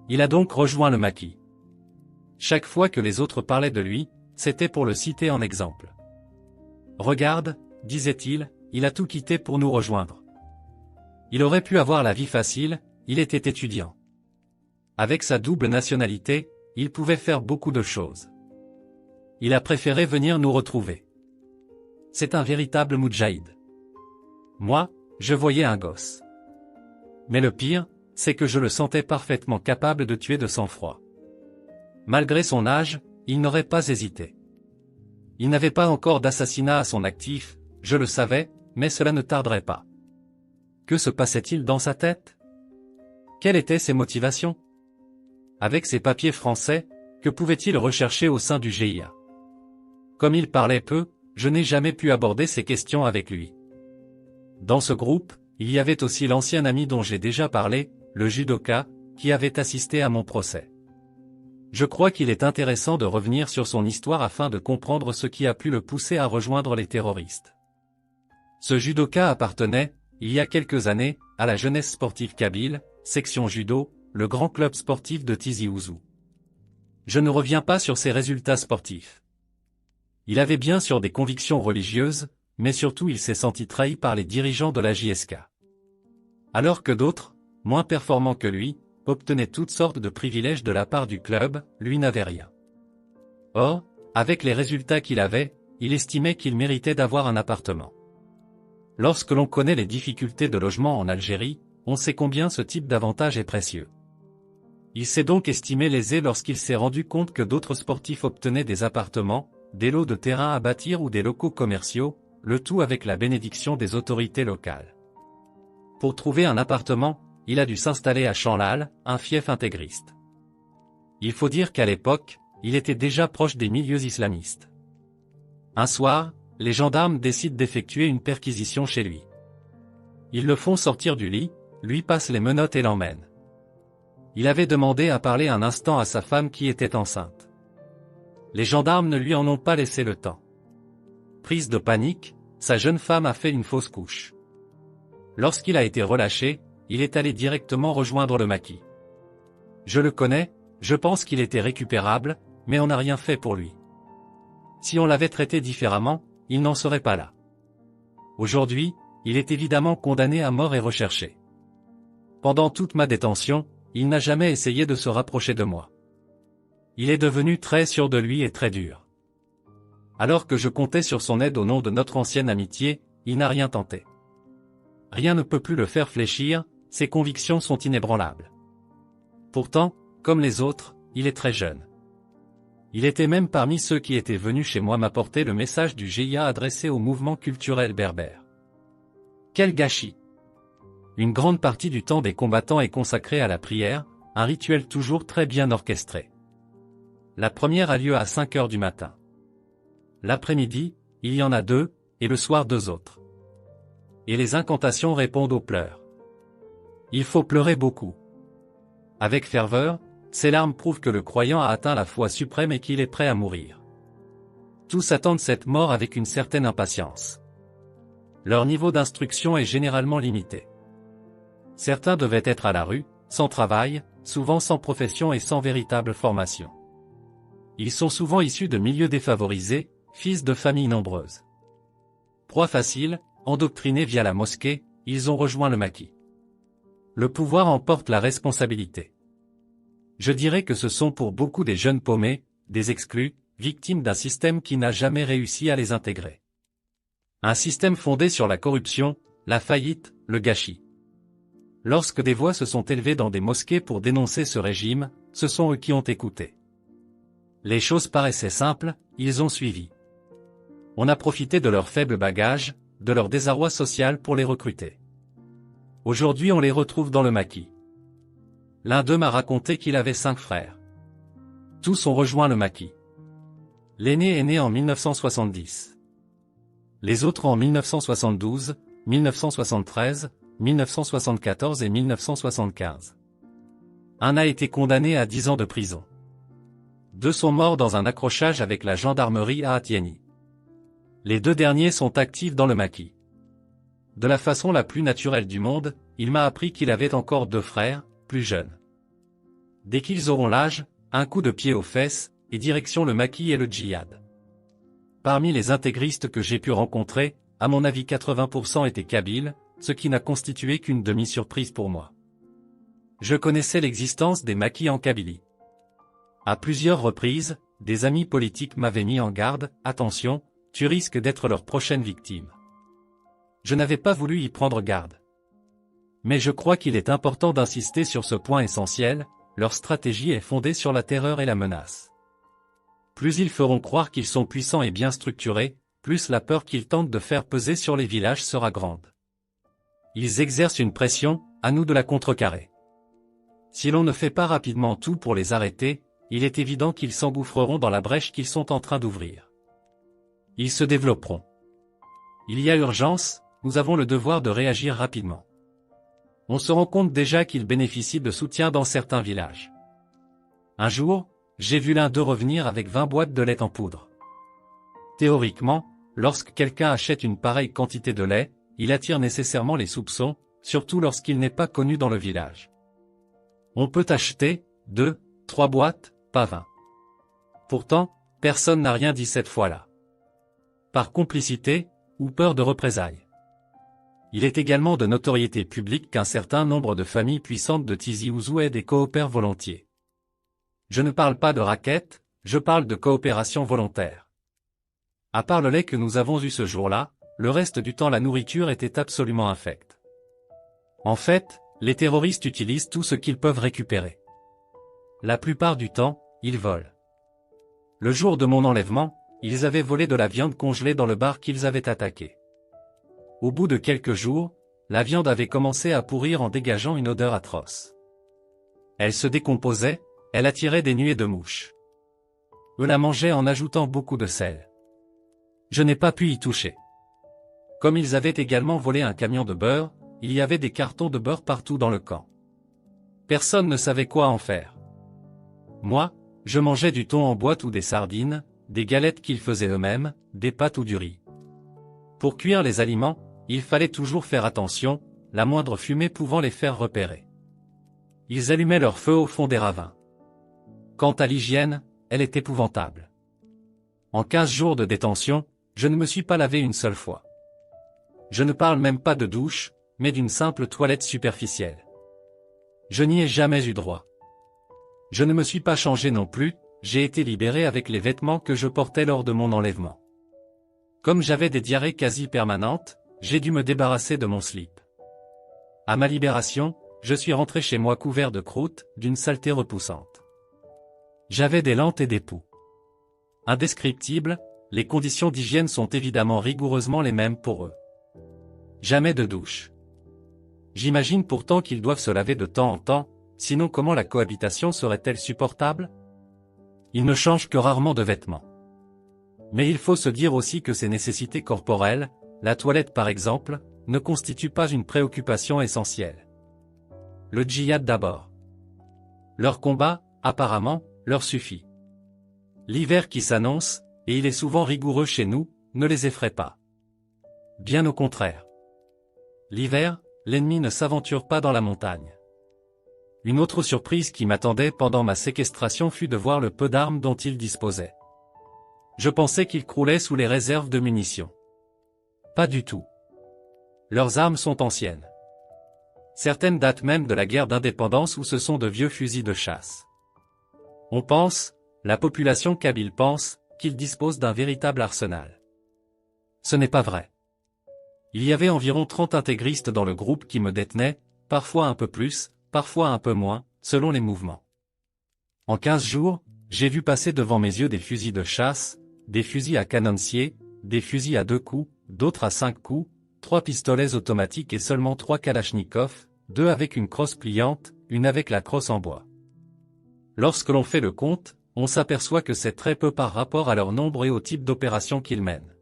Il a donc rejoint le maquis. Chaque fois que les autres parlaient de lui, c'était pour le citer en exemple. « Regarde, disait-il, il a tout quitté pour nous rejoindre. Il aurait pu avoir la vie facile, il était étudiant. Avec sa double nationalité, il pouvait faire beaucoup de choses. Il a préféré venir nous retrouver. C'est un véritable moudjahid. Moi, je voyais un gosse. Mais le pire, c'est que je le sentais parfaitement capable de tuer de sang-froid. Malgré son âge, il n'aurait pas hésité. Il n'avait pas encore d'assassinat à son actif, je le savais, mais cela ne tarderait pas. Que se passait-il dans sa tête? Quelles étaient ses motivations? Avec ses papiers français, que pouvait-il rechercher au sein du GIA? Comme il parlait peu, je n'ai jamais pu aborder ces questions avec lui. Dans ce groupe, il y avait aussi l'ancien ami dont j'ai déjà parlé, le judoka, qui avait assisté à mon procès. Je crois qu'il est intéressant de revenir sur son histoire afin de comprendre ce qui a pu le pousser à rejoindre les terroristes. Ce judoka appartenait, il y a quelques années, à la jeunesse sportive kabyle, section judo, le grand club sportif de Tizi Ouzou. Je ne reviens pas sur ses résultats sportifs. Il avait bien sûr des convictions religieuses, mais surtout il s'est senti trahi par les dirigeants de la JSK. Alors que d'autres, moins performants que lui, obtenait toutes sortes de privilèges de la part du club, lui n'avait rien. Or, avec les résultats qu'il avait, il estimait qu'il méritait d'avoir un appartement. Lorsque l'on connaît les difficultés de logement en Algérie, on sait combien ce type d'avantage est précieux. Il s'est donc estimé lésé lorsqu'il s'est rendu compte que d'autres sportifs obtenaient des appartements, des lots de terrain à bâtir ou des locaux commerciaux, le tout avec la bénédiction des autorités locales. Pour trouver un appartement, il a dû s'installer à Chanlal, un fief intégriste. Il faut dire qu'à l'époque, il était déjà proche des milieux islamistes. Un soir, les gendarmes décident d'effectuer une perquisition chez lui. Ils le font sortir du lit, lui passent les menottes et l'emmènent. Il avait demandé à parler un instant à sa femme qui était enceinte. Les gendarmes ne lui en ont pas laissé le temps. Prise de panique, sa jeune femme a fait une fausse couche. Lorsqu'il a été relâché, il est allé directement rejoindre le maquis. Je le connais, je pense qu'il était récupérable, mais on n'a rien fait pour lui. Si on l'avait traité différemment, il n'en serait pas là. Aujourd'hui, il est évidemment condamné à mort et recherché. Pendant toute ma détention, il n'a jamais essayé de se rapprocher de moi. Il est devenu très sûr de lui et très dur. Alors que je comptais sur son aide au nom de notre ancienne amitié, il n'a rien tenté. Rien ne peut plus le faire fléchir, ses convictions sont inébranlables. Pourtant, comme les autres, il est très jeune. Il était même parmi ceux qui étaient venus chez moi m'apporter le message du GIA adressé au mouvement culturel berbère. Quel gâchis! Une grande partie du temps des combattants est consacrée à la prière, un rituel toujours très bien orchestré. La première a lieu à 5 heures du matin. L'après-midi, il y en a 2, et le soir 2 autres. et les incantations répondent aux pleurs. Il faut pleurer beaucoup. Avec ferveur, ces larmes prouvent que le croyant a atteint la foi suprême et qu'il est prêt à mourir. Tous attendent cette mort avec une certaine impatience. Leur niveau d'instruction est généralement limité. Certains devaient être à la rue, sans travail, souvent sans profession et sans véritable formation. Ils sont souvent issus de milieux défavorisés, fils de familles nombreuses. Proie facile, endoctrinés via la mosquée, ils ont rejoint le maquis. Le pouvoir emporte la responsabilité. Je dirais que ce sont pour beaucoup des jeunes paumés, des exclus, victimes d'un système qui n'a jamais réussi à les intégrer. Un système fondé sur la corruption, la faillite, le gâchis. Lorsque des voix se sont élevées dans des mosquées pour dénoncer ce régime, ce sont eux qui ont écouté. Les choses paraissaient simples, ils ont suivi. On a profité de leur faible bagage, de leur désarroi social pour les recruter. Aujourd'hui on les retrouve dans le maquis. L'un d'eux m'a raconté qu'il avait 5 frères. Tous ont rejoint le maquis. L'aîné est né en 1970. Les autres en 1972, 1973, 1974 et 1975. Un a été condamné à 10 ans de prison. 2 sont morts dans un accrochage avec la gendarmerie à Atieni. Les 2 derniers sont actifs dans le maquis. De la façon la plus naturelle du monde, il m'a appris qu'il avait encore 2 frères, plus jeunes. Dès qu'ils auront l'âge, un coup de pied aux fesses, et direction le maquis et le djihad. Parmi les intégristes que j'ai pu rencontrer, à mon avis 80% étaient kabyles, ce qui n'a constitué qu'une demi-surprise pour moi. Je connaissais l'existence des maquis en Kabylie. À plusieurs reprises, des amis politiques m'avaient mis en garde, attention, tu risques d'être leur prochaine victime. Je n'avais pas voulu y prendre garde. Mais je crois qu'il est important d'insister sur ce point essentiel, leur stratégie est fondée sur la terreur et la menace. Plus ils feront croire qu'ils sont puissants et bien structurés, plus la peur qu'ils tentent de faire peser sur les villages sera grande. Ils exercent une pression, à nous de la contrecarrer. Si l'on ne fait pas rapidement tout pour les arrêter, il est évident qu'ils s'engouffreront dans la brèche qu'ils sont en train d'ouvrir. Ils se développeront. Il y a urgence, nous avons le devoir de réagir rapidement. On se rend compte déjà qu'ils bénéficient de soutien dans certains villages. Un jour, j'ai vu l'un d'eux revenir avec 20 boîtes de lait en poudre. Théoriquement, lorsque quelqu'un achète une pareille quantité de lait, il attire nécessairement les soupçons, surtout lorsqu'il n'est pas connu dans le village. On peut acheter 2, 3 boîtes, pas 20. Pourtant, personne n'a rien dit cette fois-là. Par complicité, ou peur de représailles. Il est également de notoriété publique qu'un certain nombre de familles puissantes de Tizi Ouzou aident et coopèrent volontiers. Je ne parle pas de raquettes, je parle de coopération volontaire. À part le lait que nous avons eu ce jour-là, le reste du temps la nourriture était absolument infecte. En fait, les terroristes utilisent tout ce qu'ils peuvent récupérer. La plupart du temps, ils volent. Le jour de mon enlèvement, ils avaient volé de la viande congelée dans le bar qu'ils avaient attaqué. Au bout de quelques jours, la viande avait commencé à pourrir en dégageant une odeur atroce. Elle se décomposait, elle attirait des nuées de mouches. Eux la mangeaient en ajoutant beaucoup de sel. Je n'ai pas pu y toucher. Comme ils avaient également volé un camion de beurre, il y avait des cartons de beurre partout dans le camp. Personne ne savait quoi en faire. Moi, je mangeais du thon en boîte ou des sardines, des galettes qu'ils faisaient eux-mêmes, des pâtes ou du riz. Pour cuire les aliments, il fallait toujours faire attention, la moindre fumée pouvant les faire repérer. Ils allumaient leur feu au fond des ravins. Quant à l'hygiène, elle est épouvantable. En 15 jours de détention, je ne me suis pas lavé une seule fois. Je ne parle même pas de douche, mais d'une simple toilette superficielle. Je n'y ai jamais eu droit. Je ne me suis pas changé non plus, j'ai été libéré avec les vêtements que je portais lors de mon enlèvement. Comme j'avais des diarrhées quasi permanentes, j'ai dû me débarrasser de mon slip. À ma libération, je suis rentré chez moi couvert de croûte, d'une saleté repoussante. J'avais des lentes et des poux. Indescriptibles, les conditions d'hygiène sont évidemment rigoureusement les mêmes pour eux. Jamais de douche. J'imagine pourtant qu'ils doivent se laver de temps en temps, sinon comment la cohabitation serait-elle supportable? Ils ne changent que rarement de vêtements. Mais il faut se dire aussi que ces nécessités corporelles, la toilette par exemple, ne constitue pas une préoccupation essentielle. Le djihad d'abord. Leur combat, apparemment, leur suffit. L'hiver qui s'annonce, et il est souvent rigoureux chez nous, ne les effraie pas. Bien au contraire. L'hiver, l'ennemi ne s'aventure pas dans la montagne. Une autre surprise qui m'attendait pendant ma séquestration fut de voir le peu d'armes dont ils disposaient. Je pensais qu'ils croulaient sous les réserves de munitions. Pas du tout. Leurs armes sont anciennes. Certaines datent même de la guerre d'indépendance où ce sont de vieux fusils de chasse. On pense, la population kabyle pense, qu'ils disposent d'un véritable arsenal. Ce n'est pas vrai. Il y avait environ 30 intégristes dans le groupe qui me détenaient, parfois un peu plus, parfois un peu moins, selon les mouvements. En 15 jours, j'ai vu passer devant mes yeux des fusils de chasse, des fusils à canoncier, des fusils à 2 coups, d'autres à 5 coups, 3 pistolets automatiques et seulement 3 kalachnikovs, 2 avec une crosse pliante, une avec la crosse en bois. Lorsque l'on fait le compte, on s'aperçoit que c'est très peu par rapport à leur nombre et au type d'opération qu'ils mènent.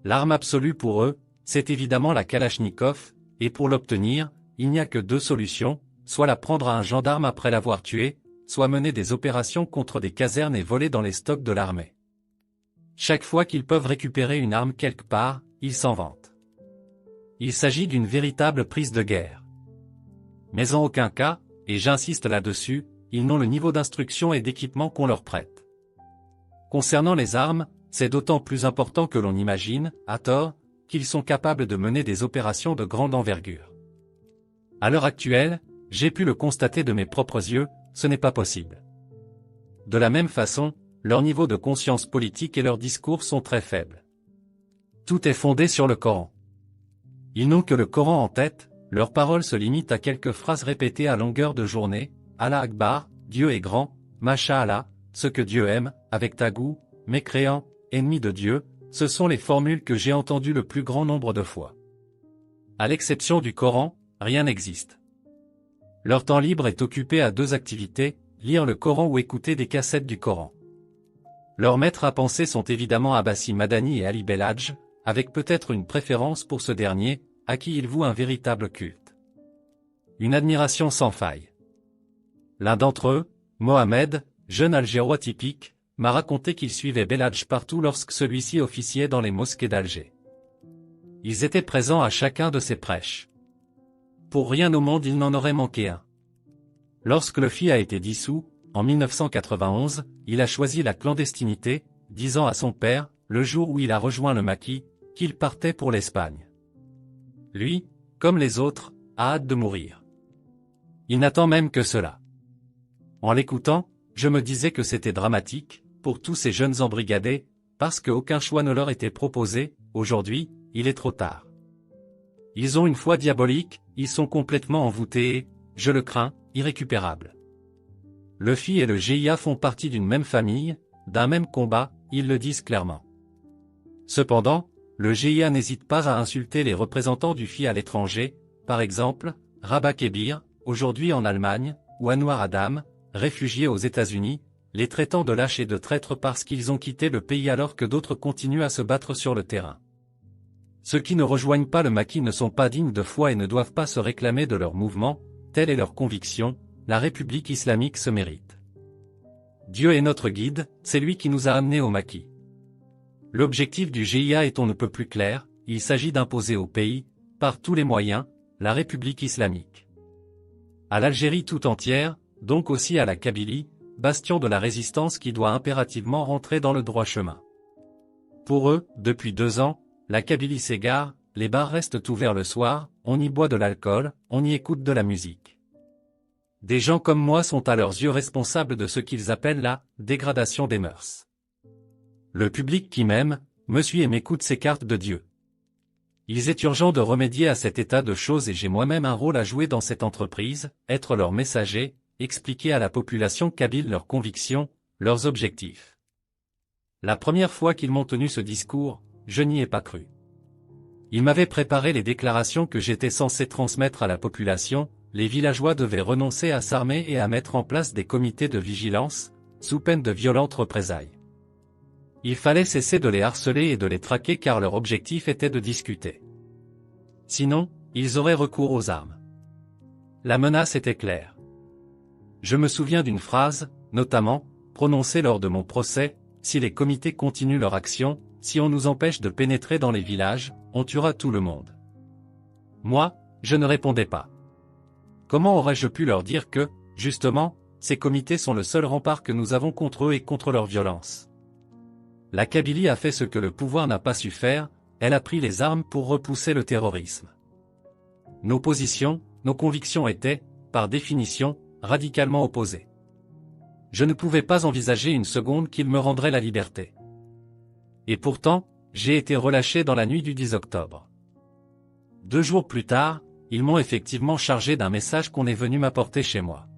L'arme absolue pour eux, c'est évidemment la kalachnikov, et pour l'obtenir, il n'y a que 2 solutions, soit la prendre à un gendarme après l'avoir tué, soit mener des opérations contre des casernes et voler dans les stocks de l'armée. Chaque fois qu'ils peuvent récupérer une arme quelque part, ils s'en vantent. Il s'agit d'une véritable prise de guerre. Mais en aucun cas, et j'insiste là-dessus, ils n'ont le niveau d'instruction et d'équipement qu'on leur prête. Concernant les armes, c'est d'autant plus important que l'on imagine, à tort, qu'ils sont capables de mener des opérations de grande envergure. À l'heure actuelle, j'ai pu le constater de mes propres yeux, ce n'est pas possible. De la même façon, leur niveau de conscience politique et leurs discours sont très faibles. Tout est fondé sur le Coran. Ils n'ont que le Coran en tête, leurs paroles se limitent à quelques phrases répétées à longueur de journée, Allah Akbar, Dieu est grand, Masha'Allah, ce que Dieu aime, avec Tagout, mécréant, ennemi de Dieu, ce sont les formules que j'ai entendues le plus grand nombre de fois. À l'exception du Coran, rien n'existe. Leur temps libre est occupé à 2 activités, lire le Coran ou écouter des cassettes du Coran. Leurs maîtres à penser sont évidemment Abbasi Madani et Ali Belhadj, avec peut-être une préférence pour ce dernier, à qui ils vouent un véritable culte. Une admiration sans faille. L'un d'entre eux, Mohamed, jeune Algérois typique, m'a raconté qu'il suivait Belhadj partout lorsque celui-ci officiait dans les mosquées d'Alger. Ils étaient présents à chacun de ses prêches. Pour rien au monde il n'en aurait manqué un. Lorsque le FI a été dissous, en 1991, il a choisi la clandestinité, disant à son père, le jour où il a rejoint le maquis, qu'il partait pour l'Espagne. Lui, comme les autres, a hâte de mourir. Il n'attend même que cela. En l'écoutant, je me disais que c'était dramatique, pour tous ces jeunes embrigadés, parce qu'aucun choix ne leur était proposé, aujourd'hui, il est trop tard. Ils ont une foi diabolique, ils sont complètement envoûtés et, je le crains, irrécupérables. Le FI et le GIA font partie d'une même famille, d'un même combat, ils le disent clairement. Cependant, le GIA n'hésite pas à insulter les représentants du FI à l'étranger, par exemple, Rabah Kebir, aujourd'hui en Allemagne, ou Anwar Adam, réfugiés aux États-Unis, les traitant de lâches et de traîtres parce qu'ils ont quitté le pays alors que d'autres continuent à se battre sur le terrain. Ceux qui ne rejoignent pas le maquis ne sont pas dignes de foi et ne doivent pas se réclamer de leur mouvement, telle est leur conviction, la République islamique se mérite. Dieu est notre guide, c'est lui qui nous a amenés au maquis. L'objectif du GIA est on ne peut plus clair, il s'agit d'imposer au pays, par tous les moyens, la République islamique. À l'Algérie tout entière, donc aussi à la Kabylie, bastion de la résistance qui doit impérativement rentrer dans le droit chemin. Pour eux, depuis 2 ans, la Kabylie s'égare, les bars restent ouverts le soir, on y boit de l'alcool, on y écoute de la musique. Des gens comme moi sont à leurs yeux responsables de ce qu'ils appellent la dégradation des mœurs. Le public qui m'aime, me suit et m'écoute s'écarte de Dieu. Il est urgent de remédier à cet état de choses et j'ai moi-même un rôle à jouer dans cette entreprise, être leur messager, expliquer à la population kabyle leurs convictions, leurs objectifs. La première fois qu'ils m'ont tenu ce discours, je n'y ai pas cru. Ils m'avaient préparé les déclarations que j'étais censé transmettre à la population, les villageois devaient renoncer à s'armer et à mettre en place des comités de vigilance, sous peine de violentes représailles. Il fallait cesser de les harceler et de les traquer car leur objectif était de discuter. Sinon, ils auraient recours aux armes. La menace était claire. Je me souviens d'une phrase, notamment, prononcée lors de mon procès: si les comités continuent leur action, si on nous empêche de pénétrer dans les villages, on tuera tout le monde. Moi, je ne répondais pas. Comment aurais-je pu leur dire que, justement, ces comités sont le seul rempart que nous avons contre eux et contre leur violence? La Kabylie a fait ce que le pouvoir n'a pas su faire, elle a pris les armes pour repousser le terrorisme. Nos positions, nos convictions étaient, par définition, radicalement opposées. Je ne pouvais pas envisager une seconde qu'ils me rendraient la liberté. Et pourtant, j'ai été relâché dans la nuit du 10 octobre. 2 jours plus tard, ils m'ont effectivement chargé d'un message qu'on est venu m'apporter chez moi.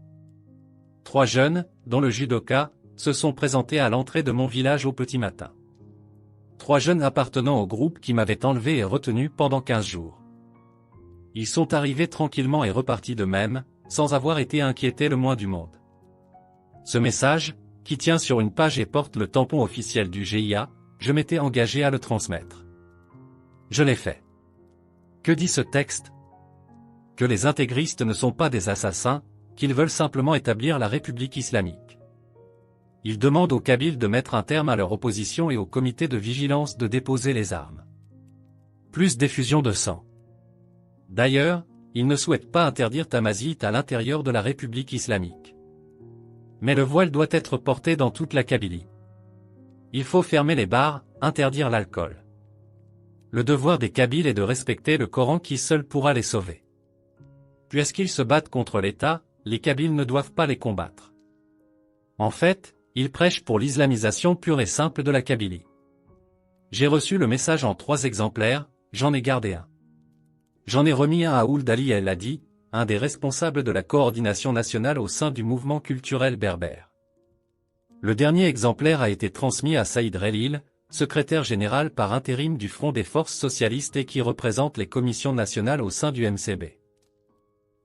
3 jeunes, dont le judoka, se sont présentés à l'entrée de mon village au petit matin. 3 jeunes appartenant au groupe qui m'avait enlevé et retenu pendant 15 jours. Ils sont arrivés tranquillement et repartis de même, sans avoir été inquiétés le moins du monde. Ce message, qui tient sur une page et porte le tampon officiel du GIA, je m'étais engagé à le transmettre. Je l'ai fait. Que dit ce texte? Que les intégristes ne sont pas des assassins, qu'ils veulent simplement établir la République islamique. Ils demandent aux Kabyles de mettre un terme à leur opposition et au comité de vigilance de déposer les armes. Plus d'effusion de sang. D'ailleurs, ils ne souhaitent pas interdire Tamazigh à l'intérieur de la République islamique. Mais le voile doit être porté dans toute la Kabylie. Il faut fermer les bars, interdire l'alcool. Le devoir des Kabyles est de respecter le Coran qui seul pourra les sauver. Puisqu'ils se battent contre l'État, les Kabyles ne doivent pas les combattre. En fait, ils prêchent pour l'islamisation pure et simple de la Kabylie. J'ai reçu le message en 3 exemplaires, j'en ai gardé un. J'en ai remis un à Ould Ali El Hadi, un des responsables de la coordination nationale au sein du mouvement culturel berbère. Le dernier exemplaire a été transmis à Saïd Relil, secrétaire général par intérim du Front des Forces Socialistes et qui représente les commissions nationales au sein du MCB.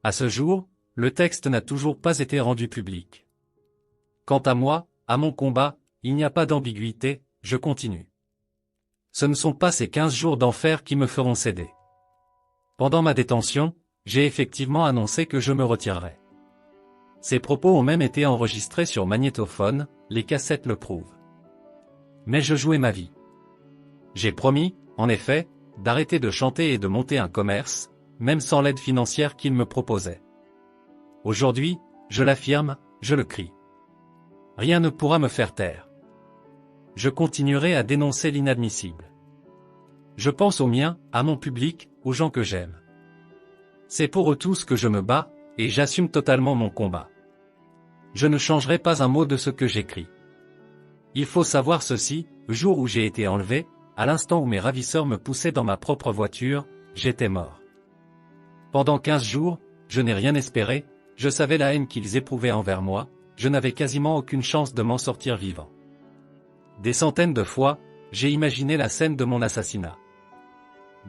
À ce jour, le texte n'a toujours pas été rendu public. Quant à moi, à mon combat, il n'y a pas d'ambiguïté, je continue. Ce ne sont pas ces 15 jours d'enfer qui me feront céder. Pendant ma détention, j'ai effectivement annoncé que je me retirerais. Ces propos ont même été enregistrés sur magnétophone, les cassettes le prouvent. Mais je jouais ma vie. J'ai promis, en effet, d'arrêter de chanter et de monter un commerce, même sans l'aide financière qu'ils me proposaient. Aujourd'hui, je l'affirme, je le crie. Rien ne pourra me faire taire. Je continuerai à dénoncer l'inadmissible. Je pense aux miens, à mon public, aux gens que j'aime. C'est pour eux tous que je me bats, et j'assume totalement mon combat. Je ne changerai pas un mot de ce que j'écris. Il faut savoir ceci, le jour où j'ai été enlevé, à l'instant où mes ravisseurs me poussaient dans ma propre voiture, j'étais mort. Pendant 15 jours, je n'ai rien espéré, je savais la haine qu'ils éprouvaient envers moi, je n'avais quasiment aucune chance de m'en sortir vivant. Des centaines de fois, j'ai imaginé la scène de mon assassinat.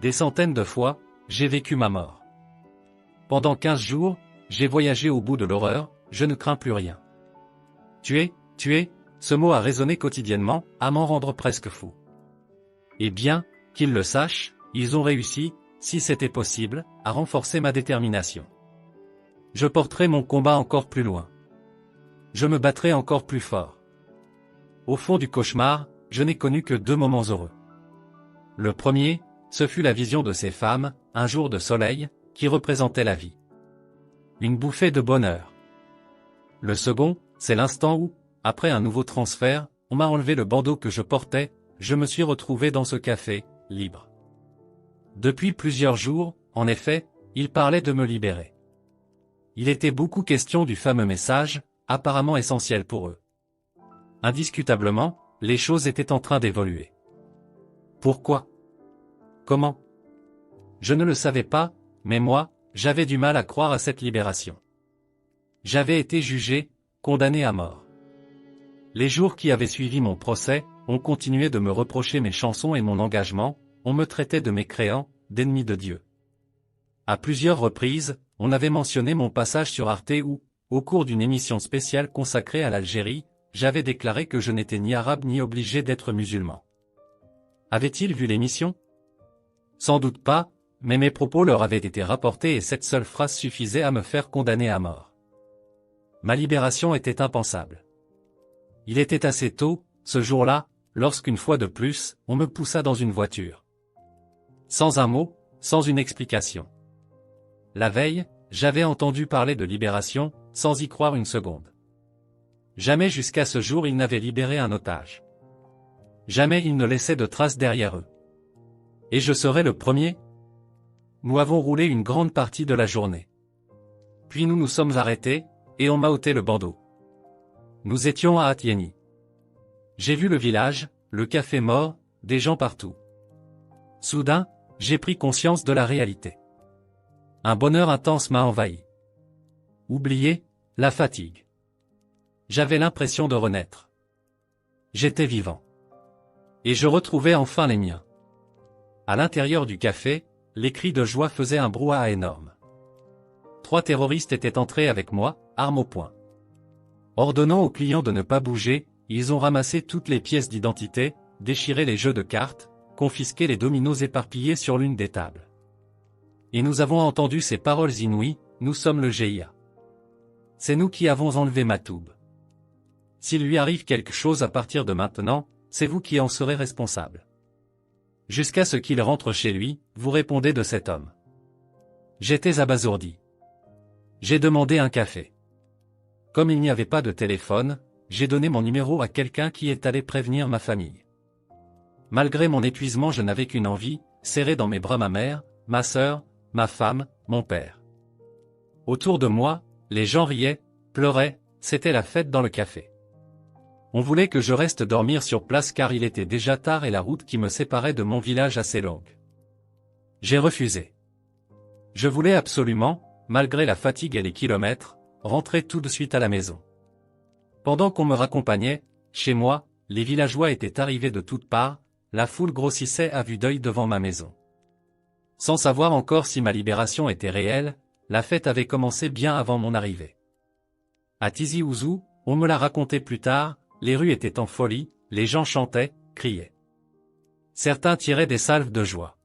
Des centaines de fois, j'ai vécu ma mort. Pendant 15 jours, j'ai voyagé au bout de l'horreur, je ne crains plus rien. Tuer, ce mot a résonné quotidiennement, à m'en rendre presque fou. Eh bien, qu'ils le sachent, ils ont réussi, si c'était possible, à renforcer ma détermination. Je porterai mon combat encore plus loin. Je me battrai encore plus fort. Au fond du cauchemar, je n'ai connu que 2 moments heureux. Le premier, ce fut la vision de ces femmes, un jour de soleil, qui représentait la vie. Une bouffée de bonheur. Le second, c'est l'instant où, après un nouveau transfert, on m'a enlevé le bandeau que je portais, je me suis retrouvé dans ce café, libre. Depuis plusieurs jours, en effet, ils parlaient de me libérer. Il était beaucoup question du fameux message, apparemment essentiel pour eux. Indiscutablement, les choses étaient en train d'évoluer. Pourquoi? Comment? Je ne le savais pas, mais moi, j'avais du mal à croire à cette libération. J'avais été jugé, condamné à mort. Les jours qui avaient suivi mon procès, on continuait de me reprocher mes chansons et mon engagement, on me traitait de mécréant, d'ennemi de Dieu. À plusieurs reprises, on avait mentionné mon passage sur Arte où, au cours d'une émission spéciale consacrée à l'Algérie, j'avais déclaré que je n'étais ni arabe ni obligé d'être musulman. Avait-il vu l'émission? Sans doute pas, Mais mes propos leur avaient été rapportés et cette seule phrase suffisait à me faire condamner à mort. Ma libération était impensable. Il était assez tôt, ce jour-là, lorsqu'une fois de plus, on me poussa dans une voiture. Sans un mot, sans une explication. La veille, j'avais entendu parler de libération, sans y croire une seconde. Jamais jusqu'à ce jour ils n'avaient libéré un otage. Jamais ils ne laissaient de traces derrière eux. Et je serai le premier? Nous avons roulé une grande partie de la journée. Puis nous nous sommes arrêtés, et on m'a ôté le bandeau. Nous étions à Atieni. J'ai vu le village, le café mort, des gens partout. Soudain, j'ai pris conscience de la réalité. Un bonheur intense m'a envahi. Oublié, la fatigue. J'avais l'impression de renaître. J'étais vivant. Et je retrouvais enfin les miens. À l'intérieur du café, les cris de joie faisaient un brouhaha énorme. 3 terroristes étaient entrés avec moi, armes au poing. Ordonnant aux clients de ne pas bouger, ils ont ramassé toutes les pièces d'identité, déchiré les jeux de cartes, confisqué les dominos éparpillés sur l'une des tables. Et nous avons entendu ces paroles inouïes, nous sommes le GIA. C'est nous qui avons enlevé Matoub. S'il lui arrive quelque chose à partir de maintenant, c'est vous qui en serez responsable. Jusqu'à ce qu'il rentre chez lui, vous répondez de cet homme. J'étais abasourdi. J'ai demandé un café. Comme il n'y avait pas de téléphone, j'ai donné mon numéro à quelqu'un qui est allé prévenir ma famille. Malgré mon épuisement, je n'avais qu'une envie, serrer dans mes bras ma mère, ma sœur, ma femme, mon père. Autour de moi, les gens riaient, pleuraient, c'était la fête dans le café. On voulait que je reste dormir sur place car il était déjà tard et la route qui me séparait de mon village assez longue. J'ai refusé. Je voulais absolument, malgré la fatigue et les kilomètres, rentrer tout de suite à la maison. Pendant qu'on me raccompagnait, chez moi, les villageois étaient arrivés de toutes parts, la foule grossissait à vue d'œil devant ma maison. Sans savoir encore si ma libération était réelle, la fête avait commencé bien avant mon arrivée. À Tizi Ouzou, on me l'a raconté plus tard, les rues étaient en folie, les gens chantaient, criaient. Certains tiraient des salves de joie.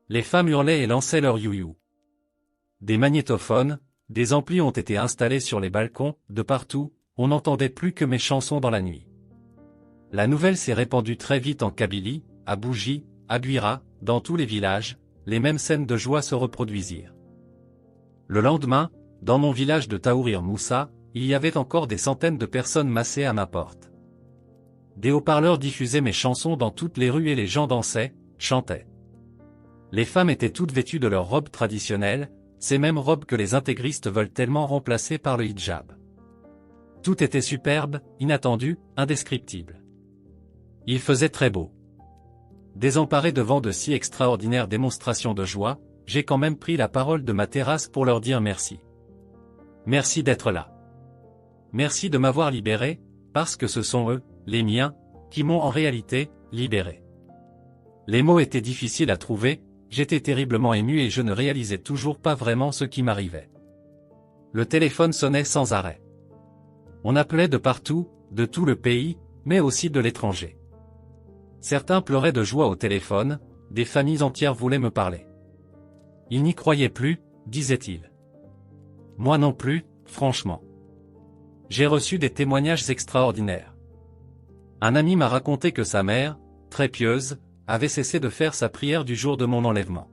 Les femmes hurlaient et lançaient leurs you-you. Des magnétophones, des amplis ont été installés sur les balcons, de partout, on n'entendait plus que mes chansons dans la nuit. La nouvelle s'est répandue très vite en Kabylie, à Bougie, à Buira, dans tous les villages, les mêmes scènes de joie se reproduisirent. Le lendemain, dans mon village de Taourir Moussa, il y avait encore des centaines de personnes massées à ma porte. Des haut-parleurs diffusaient mes chansons dans toutes les rues et les gens dansaient, chantaient. Les femmes étaient toutes vêtues de leurs robes traditionnelles, ces mêmes robes que les intégristes veulent tellement remplacer par le hijab. Tout était superbe, inattendu, indescriptible. Il faisait très beau. Désemparé devant de si extraordinaires démonstrations de joie, j'ai quand même pris la parole de ma terrasse pour leur dire merci. Merci d'être là. Merci de m'avoir libéré, parce que ce sont eux, les miens, qui m'ont en réalité libéré. Les mots étaient difficiles à trouver, j'étais terriblement ému et je ne réalisais toujours pas vraiment ce qui m'arrivait. Le téléphone sonnait sans arrêt. On appelait de partout, de tout le pays, mais aussi de l'étranger. Certains pleuraient de joie au téléphone, des familles entières voulaient me parler. Ils n'y croyaient plus, disaient-ils. Moi non plus, franchement. J'ai reçu des témoignages extraordinaires. Un ami m'a raconté que sa mère, très pieuse, avait cessé de faire sa prière du jour de mon enlèvement.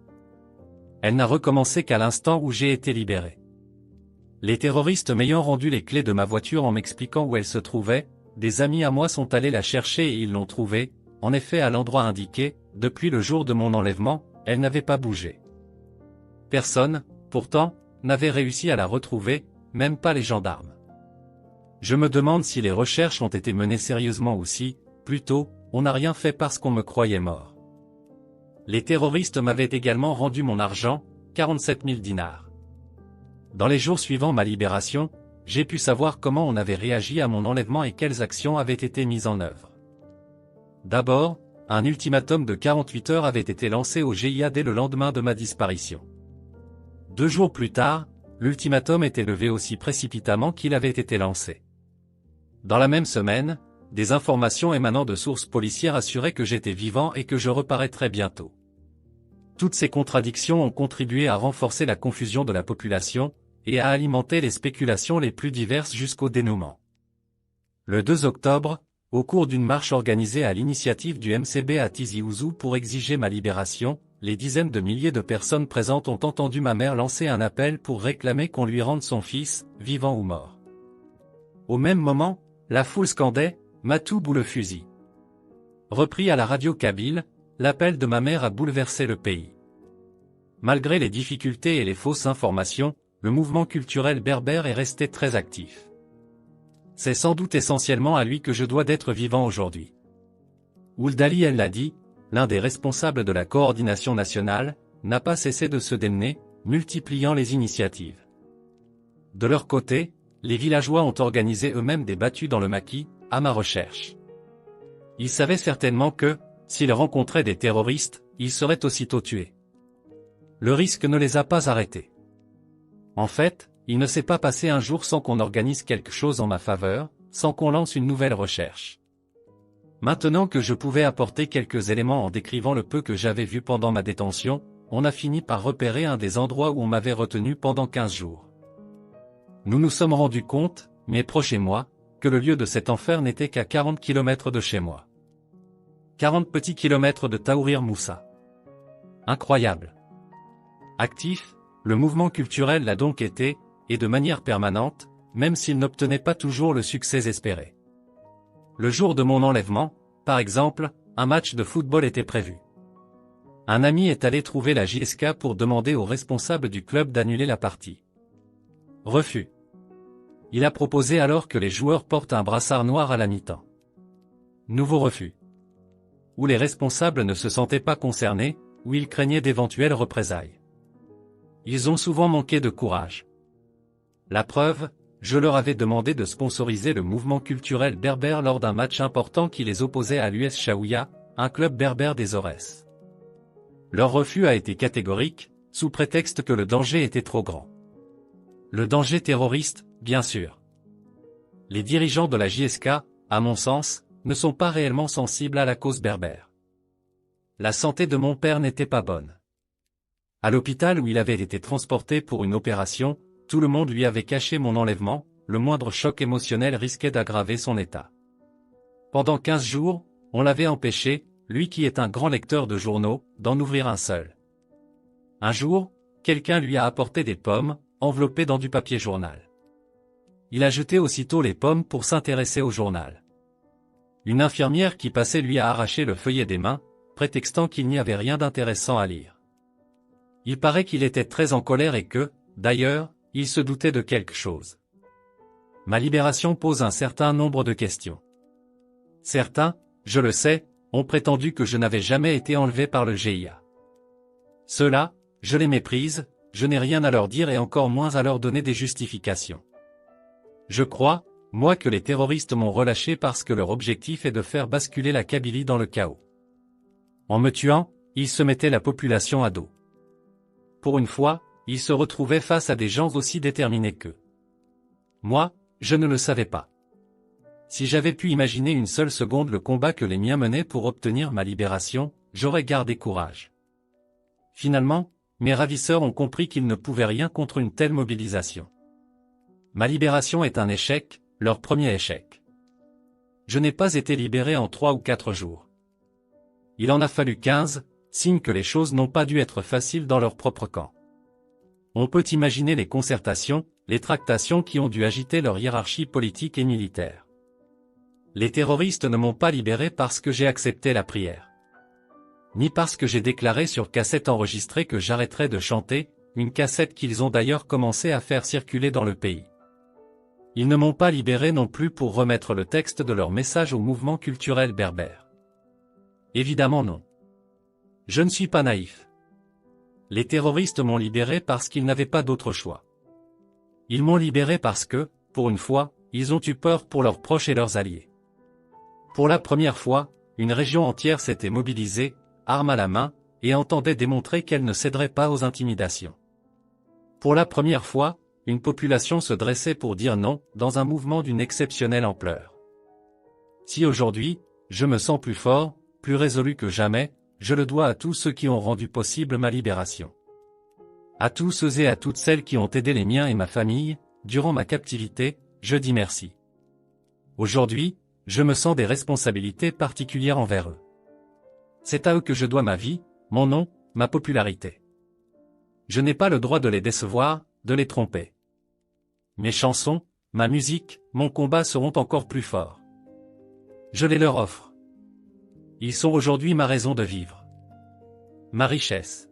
Elle n'a recommencé qu'à l'instant où j'ai été libéré. Les terroristes m'ayant rendu les clés de ma voiture en m'expliquant où elle se trouvait, des amis à moi sont allés la chercher et ils l'ont trouvée, en effet à l'endroit indiqué, depuis le jour de mon enlèvement, elle n'avait pas bougé. Personne, pourtant, n'avait réussi à la retrouver, même pas les gendarmes. Je me demande si les recherches ont été menées sérieusement ou si, plutôt, on n'a rien fait parce qu'on me croyait mort. Les terroristes m'avaient également rendu mon argent, 47 000 dinars. Dans les jours suivant ma libération, j'ai pu savoir comment on avait réagi à mon enlèvement et quelles actions avaient été mises en œuvre. D'abord, un ultimatum de 48 heures avait été lancé au GIA dès le lendemain de ma disparition. 2 jours plus tard, l'ultimatum était levé aussi précipitamment qu'il avait été lancé. Dans la même semaine, des informations émanant de sources policières assuraient que j'étais vivant et que je reparaîtrais bientôt. Toutes ces contradictions ont contribué à renforcer la confusion de la population, et à alimenter les spéculations les plus diverses jusqu'au dénouement. Le 2 octobre, au cours d'une marche organisée à l'initiative du MCB à Tizi Ouzou pour exiger ma libération, les dizaines de milliers de personnes présentes ont entendu ma mère lancer un appel pour réclamer qu'on lui rende son fils, vivant ou mort. Au même moment, la foule scandait « Matoub ou le fusil ». Repris à la radio kabyle, l'appel de ma mère a bouleversé le pays. Malgré les difficultés et les fausses informations, le mouvement culturel berbère est resté très actif. C'est sans doute essentiellement à lui que je dois d'être vivant aujourd'hui. Ould Ali El Ladi, l'un des responsables de la coordination nationale, n'a pas cessé de se démener, multipliant les initiatives. De leur côté, les villageois ont organisé eux-mêmes des battues dans le maquis, à ma recherche. Ils savaient certainement que, s'ils rencontraient des terroristes, ils seraient aussitôt tués. Le risque ne les a pas arrêtés. En fait, il ne s'est pas passé un jour sans qu'on organise quelque chose en ma faveur, sans qu'on lance une nouvelle recherche. Maintenant que je pouvais apporter quelques éléments en décrivant le peu que j'avais vu pendant ma détention, on a fini par repérer un des endroits où on m'avait retenu pendant 15 jours. Nous nous sommes rendus compte, mes proches et moi, que le lieu de cet enfer n'était qu'à 40 km de chez moi. 40 petits kilomètres de Taourir Moussa. Incroyable. Actif, le mouvement culturel l'a donc été, et de manière permanente, même s'il n'obtenait pas toujours le succès espéré. Le jour de mon enlèvement, par exemple, un match de football était prévu. Un ami est allé trouver la JSK pour demander aux responsables du club d'annuler la partie. Refus. Il a proposé alors que les joueurs portent un brassard noir à la mi-temps. Nouveau refus. Où les responsables ne se sentaient pas concernés, où ils craignaient d'éventuelles représailles. Ils ont souvent manqué de courage. La preuve, je leur avais demandé de sponsoriser le mouvement culturel berbère lors d'un match important qui les opposait à l'US Chaouia, un club berbère des Aurès. Leur refus a été catégorique, sous prétexte que le danger était trop grand. Le danger terroriste, bien sûr. Les dirigeants de la JSK, à mon sens, ne sont pas réellement sensibles à la cause berbère. La santé de mon père n'était pas bonne. À l'hôpital où il avait été transporté pour une opération, tout le monde lui avait caché mon enlèvement, le moindre choc émotionnel risquait d'aggraver son état. Pendant 15 jours, on l'avait empêché, lui qui est un grand lecteur de journaux, d'en ouvrir un seul. Un jour, quelqu'un lui a apporté des pommes, enveloppées dans du papier journal. Il a jeté aussitôt les pommes pour s'intéresser au journal. Une infirmière qui passait lui a arraché le feuillet des mains, prétextant qu'il n'y avait rien d'intéressant à lire. Il paraît qu'il était très en colère et que, d'ailleurs, il se doutait de quelque chose. Ma libération pose un certain nombre de questions. Certains, je le sais, ont prétendu que je n'avais jamais été enlevé par le GIA. Ceux-là, je les méprise, je n'ai rien à leur dire et encore moins à leur donner des justifications. Je crois, moi, que les terroristes m'ont relâché parce que leur objectif est de faire basculer la Kabylie dans le chaos. En me tuant, ils se mettaient la population à dos. Pour une fois, ils se retrouvaient face à des gens aussi déterminés qu'eux. Moi, je ne le savais pas. Si j'avais pu imaginer une seule seconde le combat que les miens menaient pour obtenir ma libération, j'aurais gardé courage. Finalement, mes ravisseurs ont compris qu'ils ne pouvaient rien contre une telle mobilisation. Ma libération est un échec, leur premier échec. Je n'ai pas été libéré en 3 ou 4 jours. Il en a fallu 15, signe que les choses n'ont pas dû être faciles dans leur propre camp. On peut imaginer les concertations, les tractations qui ont dû agiter leur hiérarchie politique et militaire. Les terroristes ne m'ont pas libéré parce que j'ai accepté la prière. Ni parce que j'ai déclaré sur cassette enregistrée que j'arrêterais de chanter, une cassette qu'ils ont d'ailleurs commencé à faire circuler dans le pays. Ils ne m'ont pas libéré non plus pour remettre le texte de leur message au mouvement culturel berbère. Évidemment non. Je ne suis pas naïf. Les terroristes m'ont libéré parce qu'ils n'avaient pas d'autre choix. Ils m'ont libéré parce que, pour une fois, ils ont eu peur pour leurs proches et leurs alliés. Pour la première fois, une région entière s'était mobilisée, arme à la main, et entendait démontrer qu'elle ne céderait pas aux intimidations. Pour la première fois, une population se dressait pour dire non, dans un mouvement d'une exceptionnelle ampleur. Si aujourd'hui, je me sens plus fort, plus résolu que jamais, je le dois à tous ceux qui ont rendu possible ma libération. À tous ceux et à toutes celles qui ont aidé les miens et ma famille, durant ma captivité, je dis merci. Aujourd'hui, je me sens des responsabilités particulières envers eux. C'est à eux que je dois ma vie, mon nom, ma popularité. Je n'ai pas le droit de les décevoir, de les tromper. Mes chansons, ma musique, mon combat seront encore plus forts. Je les leur offre. Ils sont aujourd'hui ma raison de vivre. Ma richesse.